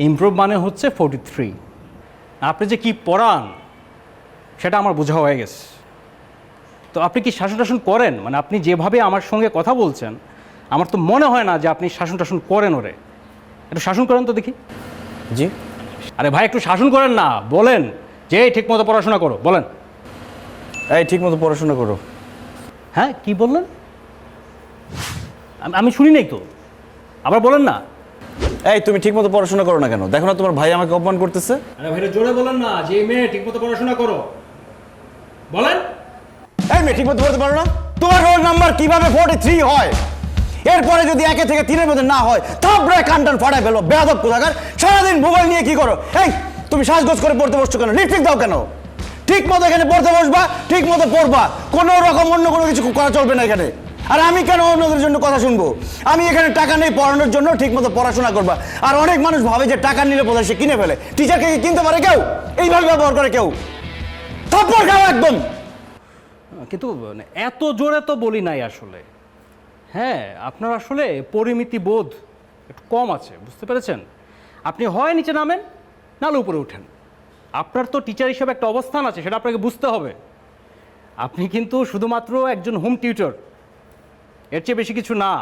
Speaker 3: ইমপ্রুভ মানে হচ্ছে 43। আপনি যে কি পড়ান সেটা আমার বোঝা হয়ে গেছে। তো আপনি কি শাসন টাসন করেন? মানে আপনি যেভাবে আমার সঙ্গে কথা বলছেন, আমার তো মনে হয় না যে আপনি শাসন টাসন করেন ওরে। একটু শাসন করেন তো দেখি।
Speaker 1: জি।
Speaker 3: আরে ভাই একটু শাসন করেন না, বলেন যে ঠিক মতো পড়াশোনা করো, বলেন।
Speaker 1: এই ঠিক মতো পড়াশোনা করো।
Speaker 3: হ্যাঁ কি বললেন? আমি শুনি নাই তো, আবার বলেন না।
Speaker 1: এই তুমি ঠিক মতো পড়াশোনা করো না কেন? দেখো না তোমার ভাই আমাকে অপমান করতেছে।
Speaker 3: আরে ভাইরা জোরে বলেন না যে মেয়ে ঠিক মতো পড়াশোনা করো, বলেন।
Speaker 1: এই মেয়ে ঠিক মতো পড়তে পারো না? তোমার রোল নাম্বার কিভাবে 43 হয়? এরপরে যদি 1 থেকে 3 মধ্যে না হয়, থাপড়ায় কানটান ফাটায় ফেলো, বেয়াদব কোথাকার। সারাদিন ভূগোল নিয়ে কি করো? এই তুমি সাজগোজ করে পড়তে বসছো কেন? লিপস্টিক দাও কেন? ঠিক মতো এখানে পড়তে বসবা, ঠিক মতো পড়বা, কোনো রকম অন্য কোনো কিছু করা চলবে না এখানে। আর আমি কেন অন্যদের জন্য কথা শুনবো? আমি এখানে টাকা নেই পড়ানোর জন্য, ঠিক মতো পড়াশোনা করবা। আর অনেক মানুষ ভাবে যে টাকা নিলে বোধহয় সে কিনে ফেলে। টিচারকে কি কিনতে পারে কেউ? এইভাবে ব্যবহার করে কেউ? থাপ্পড় খাও একদম।
Speaker 3: কিন্তু এত জোরে তো বলি নাই আসলে। হ্যাঁ, আপনার আসলে পরিমিতি বোধ একটু কম আছে, বুঝতে পেরেছেন? আপনি হয় নিচে নামেন, নাহলে উপরে উঠেন। আপনার তো টিচার হিসেবে একটা অবস্থান আছে, সেটা আপনাকে বুঝতে হবে। আপনি কিন্তু শুধুমাত্র একজন হোম টিউটর, এর চেয়ে বেশি কিছু না।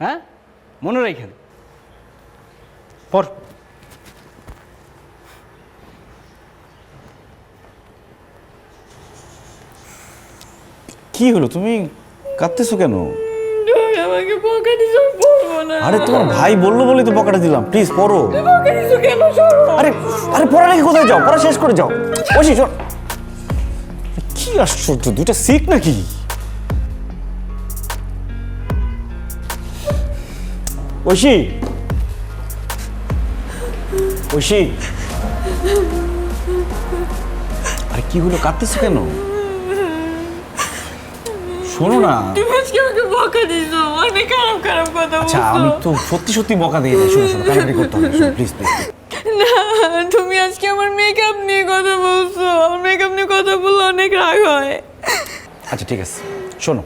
Speaker 3: হ্যাঁ, মনে রাখেন। পর
Speaker 1: কি হলো, তুমি কাঁদতেছো কেন?
Speaker 2: আমাকে বকা দিছো, পড়বো না।
Speaker 1: আরে তোমার ভাই বললো বলেই তো বকাটা দিলাম। প্লিজ পড়ো।
Speaker 2: বকা দিছো কেন?
Speaker 1: আরে আরে পড়া নাকি কোথায় যাও? পড়া শেষ করে যাও। ওশি শোন, কি আশ্চর্য, দুইটা সিক নাকি? ঐশী, ঐশী, আরে কি হলো, কাঁদতেছো কেন? শোনো না।
Speaker 2: তুমি আজকে আমাকে বকা দিছো, অনেক খারাপ খারাপ কথা
Speaker 1: আচ্ছা
Speaker 2: বলছো।
Speaker 1: আমি তো সত্যি সত্যি বকা দিই না। শোনো শোনো, কান্নাকাটি করতে হবে। Please please.
Speaker 2: না, তুমি আজকে আমার মেকআপ নিয়ে কথা বলছো। আমার মেকআপ নিয়ে কথা বললে অনেক রাগ হয়।
Speaker 1: আচ্ছা ঠিক আছে, শোনো,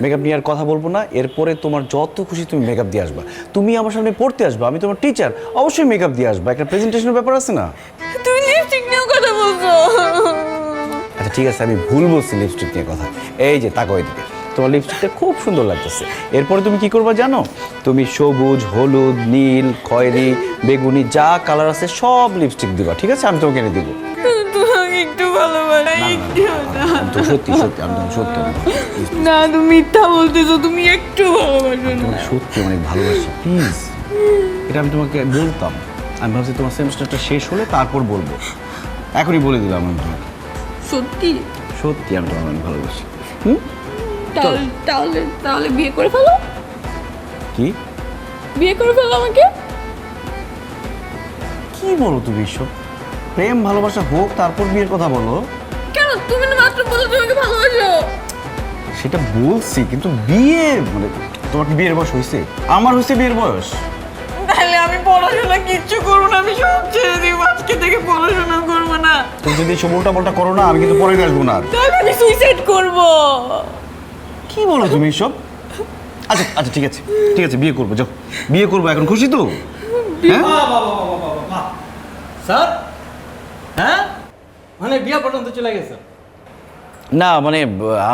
Speaker 1: মেকআপ নিয়ে আর কথা বলবো না। এরপরে তোমার যত খুশি তুমি মেকআপ দিয়ে আসবা। তুমি আমার সামনে পড়তে আসবা, আমি তোমার টিচার, অবশ্যই মেকআপ দিয়ে আসবা। একটা প্রেজেন্টেশনের ব্যাপার আছে না?
Speaker 2: তুমি লিপস্টিক নিয়েও কথা বলছো।
Speaker 1: আচ্ছা ঠিক আছে, আমি ভুল বলছি লিপস্টিক নিয়ে কথা। এই যে তাকো এদিকে, তোমার লিপস্টিকটা খুব সুন্দর লাগতেছে। এরপরে তুমি কি করবে জানো? তুমি সবুজ, হলুদ, নীল, খয়েরি, বেগুনি যা কালার আছে সব লিপস্টিক দিবা, ঠিক আছে? আমি তোমাকে এনে দিব।
Speaker 2: একটু ভালোবাসা
Speaker 1: আমি তো সত্যি সত্যি আমি তোমাকে সত্যি
Speaker 2: না, তুমি মিথ্যা বলতেছো, তুমি একটু ভালোবাসো না।
Speaker 1: তোমাকে সত্যি অনেক ভালোবাসি, প্লিজ। এটা আমি তোমাকে বলতাম, আমি ভাবছি তোমার সেমিস্টারটা শেষ হলে তারপর বলবো, এখনই বলে দিলাম আমি তোমাকে।
Speaker 2: সত্যি?
Speaker 1: সত্যি আমি তোমাকে অনেক ভালোবাসি।
Speaker 2: তাহলে তাহলে তাহলে বিয়ে করে ফেলো,
Speaker 1: কি
Speaker 2: বিয়ে করে ফেলো আমাকে।
Speaker 1: কি বলো তুমি এসব? প্রেম ভালোবাসা হোক তারপর বিয়ের কথা বলো।
Speaker 2: কেন? তুমি না মাত্র বলে তুমি আমাকে ভালোবাসো।
Speaker 1: সেটা বলছি, কিন্তু বিয়ে মানে তোমার কি বিয়ের বয়স হয়েছে? আমার হয়েছে বিয়ের বয়স।
Speaker 2: তাহলে আমি পড়াশোনা কিচ্ছু করবো না, আমি সব ছেড়ে দিব, আজকে থেকে পড়াশোনা করবো না।
Speaker 1: তুমি যদি এসব উল্টা করো না, আমি কিন্তু পরে আসবো না।
Speaker 2: তাহলে আমি সুইসাইড করবো।
Speaker 1: কি বলো তুমি এসব? আচ্ছা আচ্ছা ঠিক আছে ঠিক আছে, বিয়ে করবো, যাও বিয়ে করবো। এখন খুশি তো? হ্যাঁ
Speaker 3: স্যার, হ্যাঁ মানে বিয়া পর্যন্ত চলে গেছে?
Speaker 1: না মানে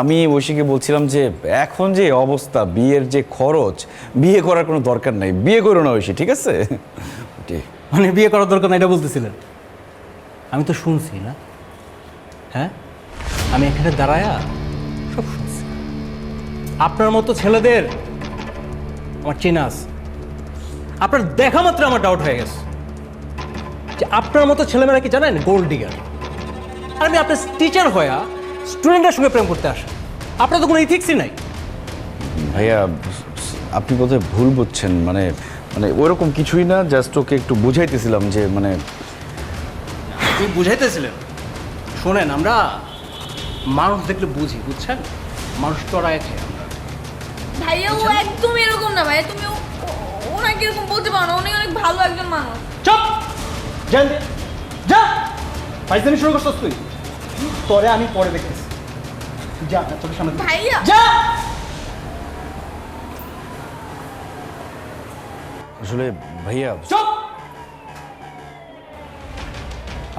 Speaker 1: আমি ঐশীকে বলছিলাম যে এখন যে অবস্থা, বিয়ের যে খরচ, বিয়ে করার কোনো দরকার নাই, বিয়ে করো না ঐশী, ঠিক আছে?
Speaker 3: মানে বিয়ে করার দরকার না এটা বলতেছিলেন? আমি তো শুনছি না, হ্যাঁ আমি এখানে দাঁড়ায়া সব শুনছি। আপনার মতো ছেলেদের আমার চেনা আছে, আপনার দেখা মাত্র আমার ডাউট হয়ে গেছে যে আপনার মতো ছেলেমেয়েরা কি জানেন গোল্ড ডিগার। আর আমি আপনার টিচার হয়ে স্টুডেন্টের সঙ্গে প্রেম করতে আসেন, আপনার তো কোনো ইথিক্সই নাই।
Speaker 1: ভাইয়া আপনি বোধহয় ভুল বুঝছেন, মানে মানে ওরকম কিছুই না, জাস্ট ওকে একটু বুঝাইতেছিলাম যে মানে।
Speaker 3: তুই বুঝাইতেছিলেন? শোনেন, আমরা মানুষ দেখলে বুঝি, বুঝছেন? মানুষ চড়ায় খেয়ে আমরা।
Speaker 2: ভাইয়া ও একদম এরকম না ভাইয়া, তুমি ওনাকে এরকম বলতে পারো না, উনি অনেক ভালো একজন মানুষ।
Speaker 3: চুপ! যান দে। যা! ফাইজলামি শুরু করছিস তুই? তোরে আমি পরে দেখতেছি। যা, তোর সামনে
Speaker 2: ভাইয়া
Speaker 3: যা!
Speaker 1: আসলে ভাইয়া
Speaker 3: চুপ!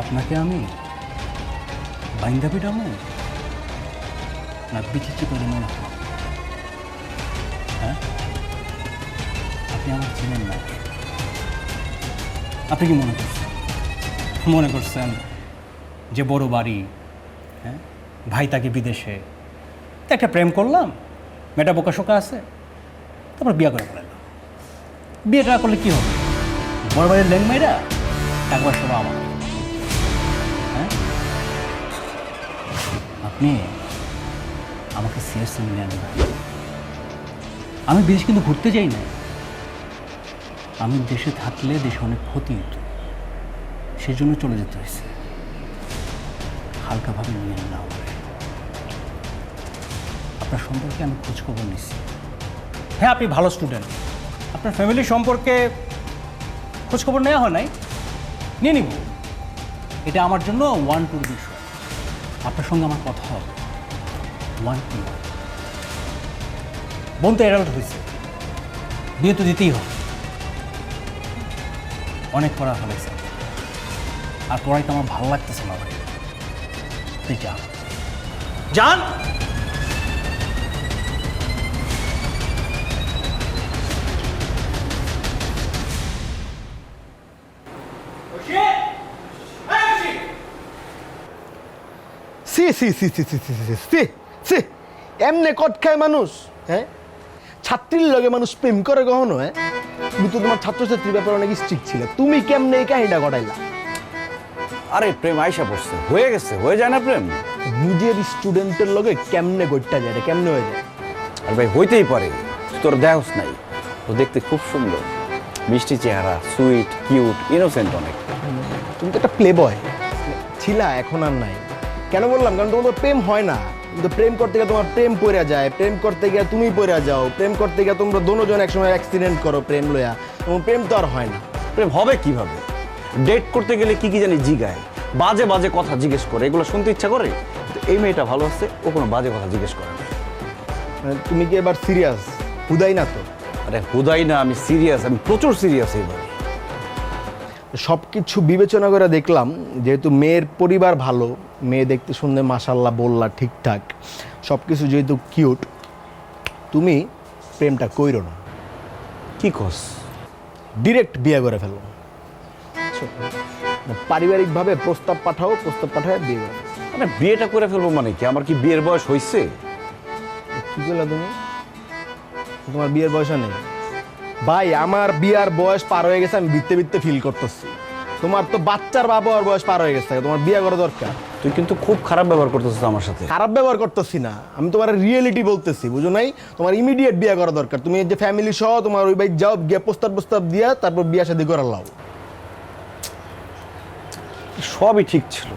Speaker 3: আপনাকে আমি বাইন্দা পিটামো না বিচিত্র করে মনে হয়? হ্যাঁ, আপনি আমার চিনেন না। আপনি কি মনে করছেন যে বড় বাড়ি, হ্যাঁ ভাই তাকে বিদেশে, একটা প্রেম করলাম, মেয়েটা বোকাশোকা আছে, তারপর বিয়ে করে ফেলাম। বিয়েটা করলে কি হবে? বড় বাড়ির ল্যাংমাইরা একবার সব আমার। হ্যাঁ, আপনি আমাকে সিরিয়াসলি নেন না। আমি বিদেশ কিন্তু ঘুরতে যাই না, আমি দেশে থাকলে দেশে অনেক ক্ষতি হতো, সেজন্য চলে যেতে হয়েছে। হালকাভাবে নিয়ে না আমাকে। আপনার সম্পর্কে আমি খোঁজখবর নিচ্ছি। হ্যাঁ, আপনি ভালো স্টুডেন্ট, আপনার ফ্যামিলি সম্পর্কে খোঁজখবর নেওয়া হয় নাই, নিয়ে নিব। এটা আমার জন্য 1-2 বিষয়। আপনার সঙ্গে আমার কথা হবে 1-2। বোন তো অ্যাডাল্ট হয়েছে, বিয়ে তো দিতেই হবে। অনেক পড়া ফেলেছে, আর পড়াইতে আমার ভালো লাগতেছে না ভাই। তুই যান যান।
Speaker 7: সি সি সি সি সি সি সি সি সি এমনে কট খায় মানুষ, হ্যাঁ? ছাত্রীর লগে মানুষ প্রেম করে কখনো? হ্যাঁ, তুমি তো তোমার ছাত্রছাত্রীর ব্যাপারে অনেক স্ট্রিক্ট ছিল, তুমি কেমনে এই কাহিনীটা ঘটাইলা?
Speaker 1: আরে প্রেম আইসা পড়ছে, হয়ে গেছে, হয়ে যায় না প্রেম?
Speaker 7: নিজের স্টুডেন্টের লগে কেমনে গড়টা যায়, এটা কেমনে হয়ে যায়?
Speaker 1: আর ভাই হইতেই পারে, তোর দেহস নাই, ও দেখতে খুব সুন্দর, মিষ্টি চেহারা, সুইট, কিউট, ইনোসেন্ট অনেক।
Speaker 7: তুমি তো একটা প্লে বয় ছিলা, এখন আর নাই। কেন বললাম? কারণ তোমার প্রেম হয় না, কিন্তু প্রেম করতে গিয়ে তোমার প্রেম পড়ে যায়, প্রেম করতে গিয়ে তুমি পড়ে যাও, প্রেম করতে গিয়ে তোমরা দুজন একসময় অ্যাক্সিডেন্ট করো প্রেম লইয়া, এবং প্রেম তো আর হয় না।
Speaker 1: প্রেম হবে কিভাবে? ডেট করতে গেলে কি কি জানি জিগায়, বাজে বাজে কথা জিজ্ঞেস করে, এগুলো শুনতে ইচ্ছা করে। কিন্তু এই মেয়েটা ভালো আছে, ও কোনো বাজে কথা জিজ্ঞেস করে না।
Speaker 7: মানে তুমি কি এবার সিরিয়াস? হুদাই না তো?
Speaker 1: আরে হুদাই না, আমি সিরিয়াস, আমি প্রচুর সিরিয়াস এবার।
Speaker 7: সব কিছু বিবেচনা করে দেখলাম, যেহেতু মেয়ের পরিবার ভালো, মেয়ে দেখতে শুনতে মাশাল্লাহ বললা ঠিকঠাক, সব কিছু যেহেতু কিউট, তুমি প্রেমটা কইরো না,
Speaker 1: কি কস?
Speaker 7: ডিরেক্ট বিয়ে করে ফেলো। পারিবারিকভাবে প্রস্তাব পাঠাও, প্রস্তাব পাঠায় বিয়ে করো।
Speaker 1: মানে বিয়েটা করে ফেলবো মানে কি? আমার কি বিয়ের বয়স হয়েছে?
Speaker 7: কি করলা তুমি? তোমার বিয়ের বয়স নেই ভাই, আমার বিয়ার বয়স পার হয়ে গেছে, আমি বিত্তে বিত্তে ফিল করতেছি। তোমার তো বাচ্চার বাবার বয়স পার হয়ে গেছে, তোমার বিয়ে করা দরকার।
Speaker 1: তুই কিন্তু খুব খারাপ ব্যবহার করতেছিস আমার সাথে।
Speaker 7: খারাপ ব্যবহার করতেছি না, আমি তোমার রিয়েলিটি বলতেছি, বুঝো নাই? তোমার ইমিডিয়েট বিয়ে করা দরকার। তুমি যে ফ্যামিলি সহ তোমার ওই বাইক যাও, গিয়ে প্রস্তাব দিয়া তারপর বিয়ে শাদী করে লাও।
Speaker 1: সবই ঠিক ছিল,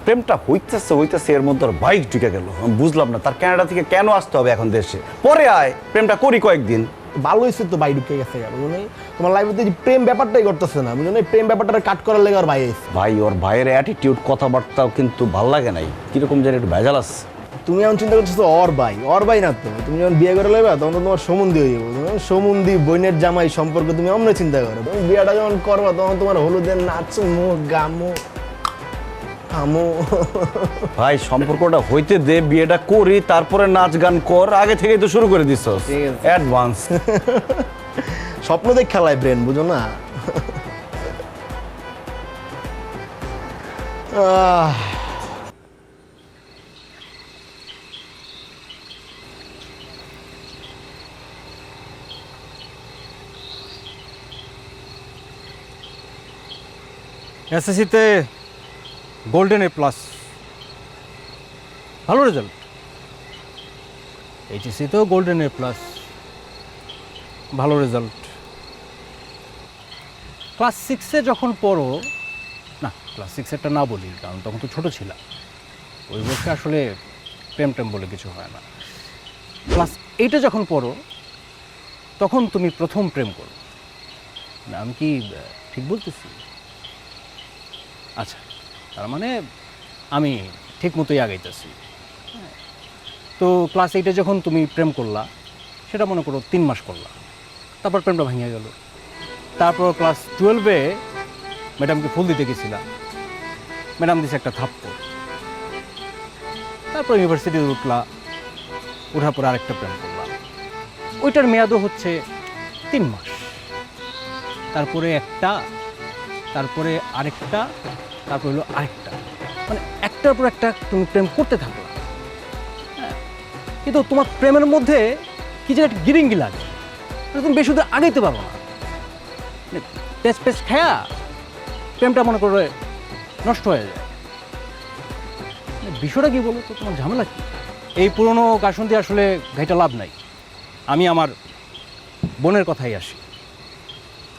Speaker 1: প্রেমটা হইতেছে এর মধ্যে আর বাইক ঢুকে গেল। আমি বুঝলাম না তার কানাডা থেকে কেন আসতে হবে এখন দেশে। পরে আয়, প্রেমটা করি কয়েকদিন।
Speaker 7: ভালো হয়েছে তো ভাই ঢুকে গেছে, বুঝো নাই? তোমার লাইফে যে প্রেম ব্যাপারটাই করতেছে না, বুঝো নাই? প্রেম ব্যাপারটা কাট করার লেগে আর ভাই এসে।
Speaker 1: ভাই ওর ভাইয়ের অ্যাটিটিউড কথাবার্তাও কিন্তু ভাল লাগে নাই, কিরকম যেন একটু ভেজাল আছে।
Speaker 7: তুমি এখন চিন্তা করছো ওর ভাই না তো। তুমি যখন বিয়ে করে লইবা তখন তো তোমার সম্বন্ধী হয়ে যাবো। তোমার সম্বন্ধী বোনের জামাই সম্পর্কে তুমি অমনে চিন্তা করো। তুমি বিয়েটা যখন করবা তখন তোমার হলুদের নাচ মুখ গামো আমো।
Speaker 1: ভাই সম্পর্কটা হইতে দে, বিয়েটা করি, তারপরে নাচ গান কর। আগে থেকেই তো শুরু করে দিছ অ্যাডভান্স।
Speaker 7: স্বপ্ন দেখ খেলায় ব্রেন, বুঝো না?
Speaker 3: এসএসসিতে গোল্ডেন এ প্লাস, ভালো রেজাল্ট। এইচএসসিতেও গোল্ডেন এ প্লাস, ভালো রেজাল্ট। ক্লাস 6-এ যখন পড়ো, না ক্লাস 6-এরটা না বলি, কারণ তখন তো ছোটো ছিলাম। ওই বয়সে আসলে প্রেম টেম বলে কিছু হয় না। ক্লাস 8-এ যখন পড়ো তখন তুমি প্রথম প্রেম করো। না আমি কি ঠিক বলতেছি? আচ্ছা, তার মানে আমি ঠিক মতোই আগাইতেছি। তো ক্লাস 8-এ যখন তুমি প্রেম করলা, সেটা মনে করো 3 মাস করলা, তারপর প্রেমটা ভেঙে গেল। তারপর ক্লাস 12-এ ম্যাডামকে ফুল দিতে গেছিলাম, ম্যাডাম দিছে একটা থাপ্পড়। তারপর ইউনিভার্সিটিতে উঠলা, ওঠার পর আরেকটা প্রেম করলাম, ওইটার মেয়াদও হচ্ছে 3 মাস। তারপরে একটা, তারপরে আরেকটা, তারপর হলো আরেকটা, মানে একটার পর একটা তুমি প্রেম করতে থাকলা। হ্যাঁ, কিন্তু তোমার প্রেমের মধ্যে কি যে একটা গিরিঙ্গি লাগে, তুমি বেশি দূর আগাইতে পারো না। পেস পেস খেয়া প্রেমটা মনে করে নষ্ট হয়ে যায়। বিষয়টা কি বলো তো, তোমার ঝামেলা কি? এই পুরনো কাশন দিয়ে আসলে ঘাইটা লাভ নাই। আমি আমার বোনের কথাই আসি।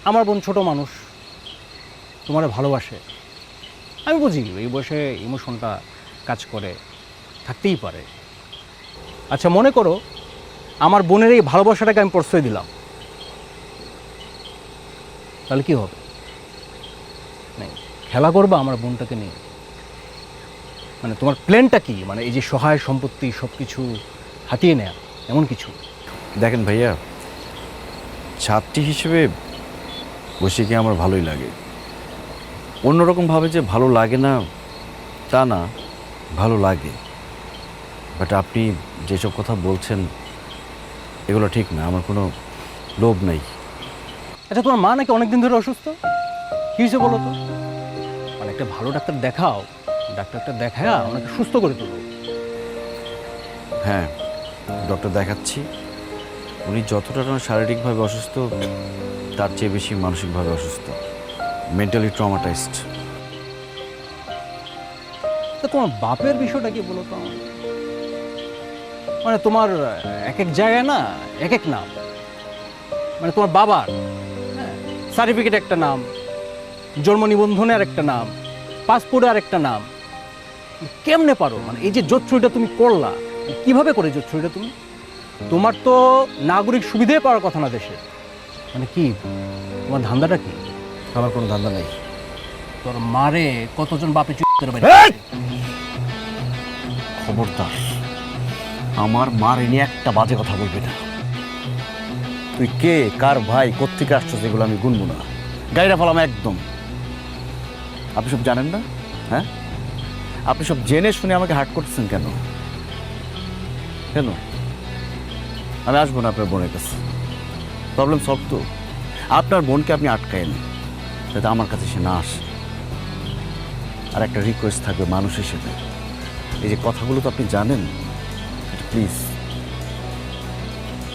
Speaker 3: আমার বোন ছোট মানুষ, তোমার ভালোবাসে। আমি বুঝি এই বয়সে ইমোশনটা কাজ করে, থাকতেই পারে। আচ্ছা মনে করো আমার বোনের এই ভালোবাসাটাকে আমি প্রশ্রয় দিলাম, তাহলে কি হবে? নেই, খেলা করবা আমার বোনটাকে নিয়ে? মানে তোমার প্ল্যানটা কি? মানে এই যে সহায় সম্পত্তি সব কিছু হাতিয়ে নেয়া, এমন কিছু?
Speaker 8: দেখেন ভাইয়া, ছাত্রী হিসেবে বসিকে আমার ভালোই লাগে। অন্যরকমভাবে যে ভালো লাগে না তা না, ভালো লাগে। বাট আপনি যেসব কথা বলছেন এগুলো ঠিক না, আমার কোনো লোভ নেই।
Speaker 3: আচ্ছা তোমার মা নাকি অনেকদিন ধরে অসুস্থ, কী হয়েছে বলো তো? মানে একটা ভালো ডাক্তার দেখাও, ডাক্তারটা দেখায়া ওনাকে সুস্থ করে তোলো।
Speaker 8: হ্যাঁ, ডক্টর দেখাচ্ছি। উনি যতটা না শারীরিকভাবে অসুস্থ, তার চেয়ে বেশি মানসিকভাবে অসুস্থ, মেন্টালি ট্রমাটাইজড।
Speaker 3: তা তোমার বাপের বিষয়টা কি বলো তো আমার? মানে তোমার এক এক জায়গায় না এক এক নাম। মানে তোমার বাবার সার্টিফিকেট একটা নাম, জন্ম নিবন্ধনে আর একটা নাম, পাসপোর্টে আর একটা নাম। কেমনে পারো? মানে এই যে জোচ্ছুরিটা তুমি করলা, কিভাবে করে জোচ্ছুরিটা তুমি? তোমার তো নাগরিক সুবিধাই পাওয়ার কথা না দেশে। মানে কি তোমার ধান্দাটা কি?
Speaker 8: আমার কোনো ধান্দা নেই।
Speaker 3: তোর মারে কতজন বাপে
Speaker 1: খবরদার আমার মার এনে একটা বাজে কথা বলবি না। তুই কে, কার ভাই, কোত্থেকে আসছো, সেগুলো আমি গুনবো না। গাড়িটা ফেলাম একদম। আপনি সব জানেন না? হ্যাঁ, আপনি সব জেনে শুনে আমাকে হার্ট করতেছেন কেন? কেন
Speaker 8: আমি আসবো না আপনার বোনের কাছে। প্রবলেম সলভ তো। আপনার বোনকে আপনি আটকায়েন যাতে আমার কাছে সে না আসে। আর একটা রিকোয়েস্ট থাকবে মানুষ হিসেবে, এই যে কথাগুলো তো আপনি জানেন, প্লিজ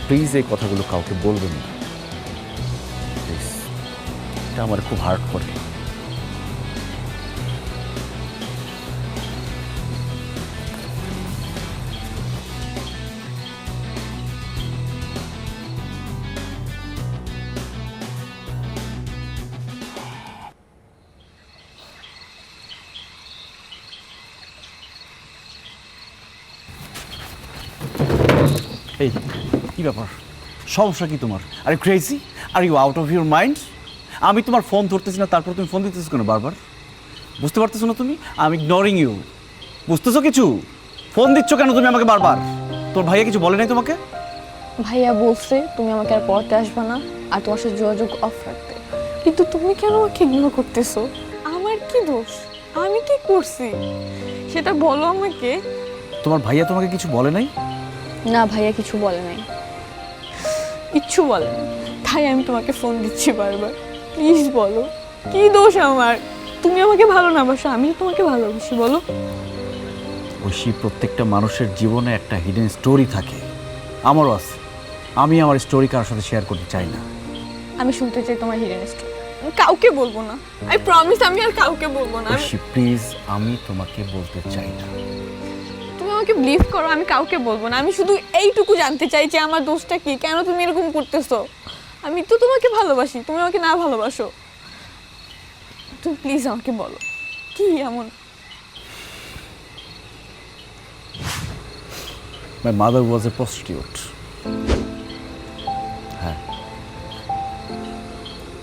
Speaker 8: প্লিজ এই কথাগুলো কাউকে বলবেন না প্লিজ। এটা আমার খুব হার্ট করে। এই কি ব্যাপার, সমস্যা কি তোমার? Are you crazy? Are you out of your mind? আমি তোমার ফোন ধরতেছি না, তারপর তুমি ফোন দিতেছো কেন বারবার? বুঝতে পারতেছো না তুমি? I am ignoring you. বুঝতেছো কিছু? ফোন দিচ্ছ কেন তুমি আমাকে বারবার? তোর ভাইয়া কিছু বলে নাই তোমাকে?
Speaker 4: ভাইয়া বলছে তুমি আমাকে আর পড়াতে আসবে না আর তোমার সাথে যোগাযোগ অফ রাখতে, কিন্তু তুমি কেন আমাকে ইগনোর করতেছো? আমার কি দোষ? আমি কি করছি সেটা বলো আমাকে।
Speaker 8: তোমার ভাইয়া তোমাকে কিছু বলে নাই?
Speaker 4: না, ভাইয়া কিছু বলে নাই, কিচ্ছু বলে না, তাই আমি তোমাকে ফোন দিচ্ছি বারবার। প্লিজ বলো কি দোষ আমার? তুমি আমাকে ভালো না বাসো, আমি তোমাকে ভালোবাসি, বলো।
Speaker 8: ঐশী, প্রত্যেকটা মানুষের জীবনে একটা হিডেন স্টোরি থাকে, আমারও আছে। আমি আমার স্টোরি কারোর সাথে শেয়ার করতে চাই না।
Speaker 4: আমি শুনতে চাই তোমার হিডেন স্টোরি, কাউকে বলবো না, আই প্রমিস আমি আর কাউকে বলবো না।
Speaker 8: ঐশী প্লিজ, আমি তোমাকে বলতে চাই না।
Speaker 4: তুমি আমাকে বিলিভ করো, আমি কাউকে বলবো না। আমি শুধু এইটুকু জানতে চাই যে আমার দোষটা কি, কেন তুমি এরকম করতেছো? আমি তো তোমাকে ভালোবাসি, তুমি আমাকে না ভালোবাসো। তুমি প্লিজ আমাকে বলো কি এমন?
Speaker 8: My mother was A prostitute. হ্যাঁ,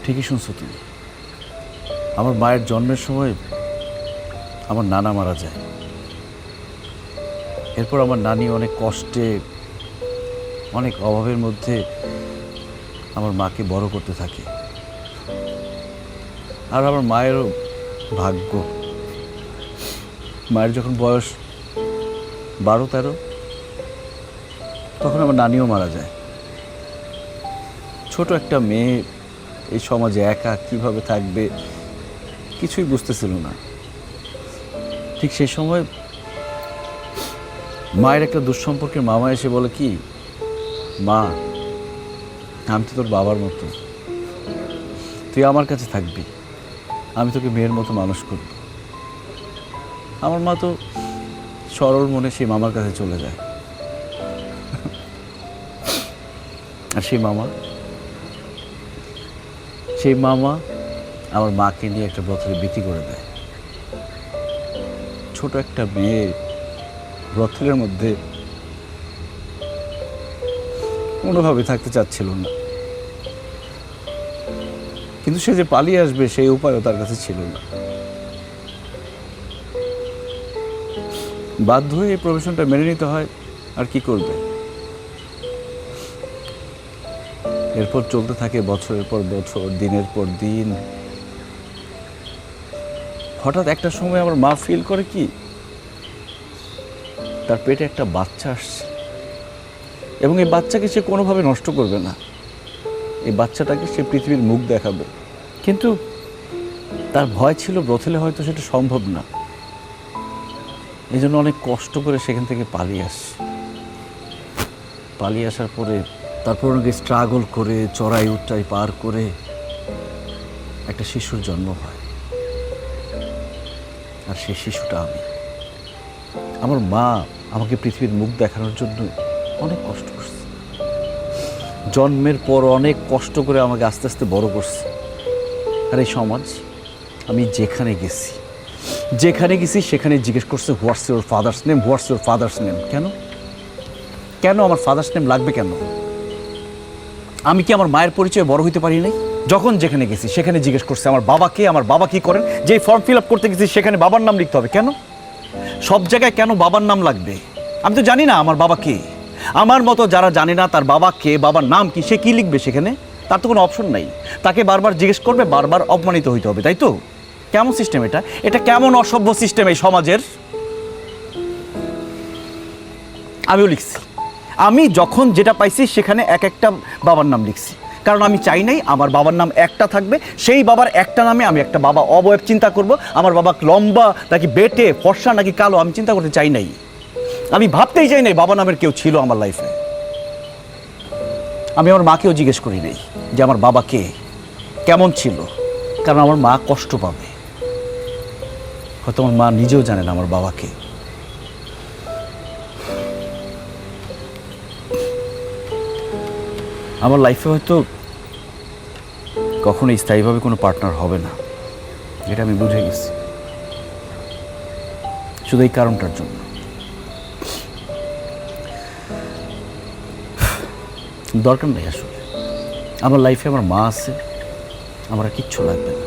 Speaker 8: ঠিকই শুনছো তুমি। আমার মায়ের জন্মের সময় আমার নানা মারা যায়। এরপর আমার নানি অনেক কষ্টে, অনেক অভাবের মধ্যে আমার মাকে বড় করতে থাকে। আর আমার মায়েরও ভাগ্য, মায়ের যখন বয়স 12-13 তখন আমার নানিও মারা যায়। ছোট একটা মেয়ে এই সমাজে একা কিভাবে থাকবে কিছুই বুঝতেছিল না। ঠিক সেই সময় মায়ের একটা দুঃসম্পর্কের মামা এসে বলে কি, মা আমি তো তোর বাবার মতো, তুই আমার কাছে থাকবি, আমি তোকে মেয়ের মতো মানুষ করব। আমার মা তো সরল মনে সেই মামার কাছে চলে যায়। আর সেই মামা আমার মাকে নিয়ে একটা ব্রথের বিক্রি করে দেয়। ছোট একটা মেয়ে ব্রথের মধ্যে কোনোভাবে থাকতে চাচ্ছিল না, কিন্তু সে যে পালিয়ে আসবে সেই উপায়ও তার কাছে ছিল না। বাধ্য হয়ে এই প্রফেশনটা মেনে নিতে হয়, আর কি করবে। এরপর চলতে থাকে বছরের পর বছর, দিনের পর দিন। হঠাৎ একটা সময় আমার মা ফিল করে কি, তার পেটে একটা বাচ্চা আসছে এবং এই বাচ্চাকে সে কোনোভাবে নষ্ট করবে না, এই বাচ্চাটাকে সে পৃথিবীর মুখ দেখাবে। কিন্তু তার ভয় ছিল ব্রথেলে হয়তো সেটা সম্ভব না, এই জন্য অনেক কষ্ট করে সেখান থেকে পালিয়ে আসছে। পালিয়ে আসার পরে তারপর অনেকে স্ট্রাগল করে চড়াই উচ্চাই পার করে একটা শিশুর জন্ম হয়। আর সেই শিশুটা আমি। আমার মা আমাকে পৃথিবীর মুখ দেখানোর জন্য অনেক কষ্ট করছে, জন্মের পর অনেক কষ্ট করে আমাকে আস্তে আস্তে বড় করছে। আর এই সমাজ, আমি যেখানে গেছি সেখানে জিজ্ঞেস করছে, what's your father's name, what's your father's name. কেন আমার ফাদার্স নেম লাগবে কেন? আমি কি আমার মায়ের পরিচয়ে বড় হইতে পারি নাই? যখন যেখানে গেছি সেখানে জিজ্ঞেস করছে আমার বাবাকে, আমার বাবা কি করেন। যেই ফর্ম ফিল আপ করতে গেছি সেখানে বাবার নাম লিখতে হবে কেন? সব জায়গায় কেন বাবার নাম লাগবে? আমি তো জানি না আমার বাবা কে। আমার মতো যারা জানে না তার বাবা কে, বাবার নাম কি, সে কি লিখবে সেখানে? তার তো কোনো অপশন নাই। তাকে বারবার জিজ্ঞেস করবে, বারবার অপমানিত হইতে হবে, তাই তো? কেমন সিস্টেম এটা? এটা কেমন অসভ্য সিস্টেম এই সমাজের? আমিও লিখছি,
Speaker 1: আমি যখন যেটা পাইছি সেখানে এক একটা বাবার নাম লিখছি, কারণ আমি চাই নাই আমার বাবার নাম একটা থাকবে, সেই বাবার একটা নামে আমি একটা বাবা অবয়ব চিন্তা করব। আমার বাবা লম্বা নাকি বেটে, ফর্সা নাকি কালো, আমি চিন্তা করতে চাই নাই। আমি ভাবতেই চাই নাই বাবা নামের কেউ ছিল আমার লাইফে। আমি আমার মাকেও জিজ্ঞেস করি নাই যে আমার বাবা কে, কেমন ছিল, কারণ আমার মা কষ্ট পাবে। হয়তো আমার মা নিজেও জানে না আমার বাবাকে। আমার লাইফে হয়তো কখনো স্থায়ীভাবে কোনো পার্টনার হবে না, এটা আমি বুঝে গেছি, শুধু এই কারণটার জন্য। দরকার নেই আসলে, আমার লাইফে আমার মা আছে, আমার আর কিচ্ছু লাগবে না,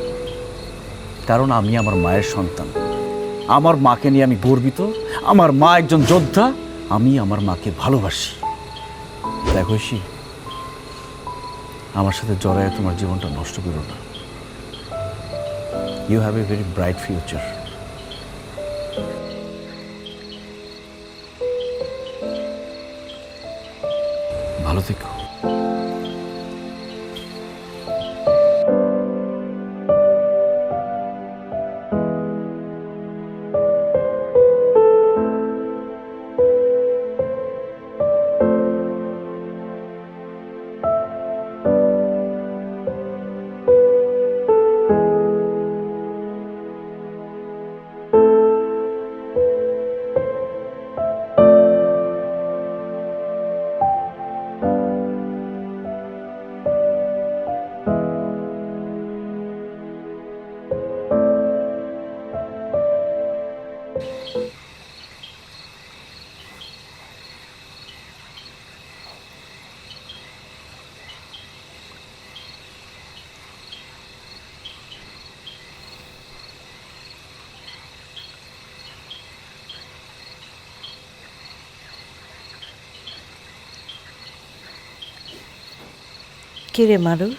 Speaker 1: কারণ আমি আমার মায়ের সন্তান। আমার মাকে নিয়ে আমি গর্বিত, আমার মা একজন যোদ্ধা, আমি আমার মাকে ভালোবাসি। দেখো ঐশী, আমার সাথে জড়ায় তোমার জীবনটা নষ্ট করো না। You have a very bright future. ভালো থেকো।
Speaker 9: কে রে মারু,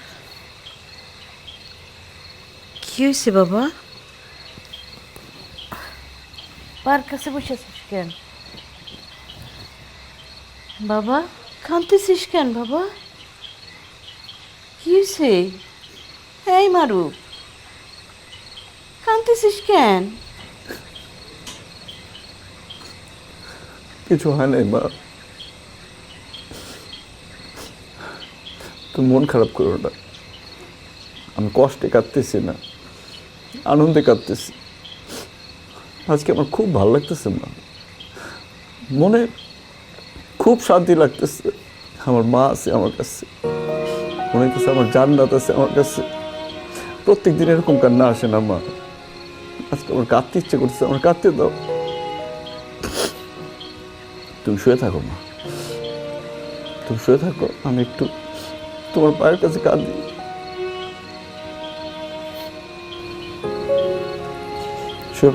Speaker 9: কি হয়েছে বাবা?
Speaker 2: পার কাছে বসেছিস কেন বাবা? কাঁদতেছিস কেন বাবা? কি হয়েছে? এই মারু, কাঁদতেছিস কেন?
Speaker 7: কিছু হয় নাই মা, তুমি মন খারাপ করো না। আমি কষ্টে কাঁদতেছি না, আনন্দে কাঁদতেছি। আজকে আমার খুব ভালো লাগতেছে মা, মনে খুব শান্তি লাগতেছে। আমার মা আছে আমার কাছে, মনে হইতেছে আমার জান্নাত আছে আমার কাছে। প্রত্যেক দিন এরকম কান্না আসে না মা, আজকে আমার কাঁদতে ইচ্ছে করতেছে, আমার কাঁদতে দাও। তুমি শুয়ে থাকো মা, তুমি শুয়ে থাকো, আমি একটু তোমার পায়ের কাছে কাঁদি। শুয়ে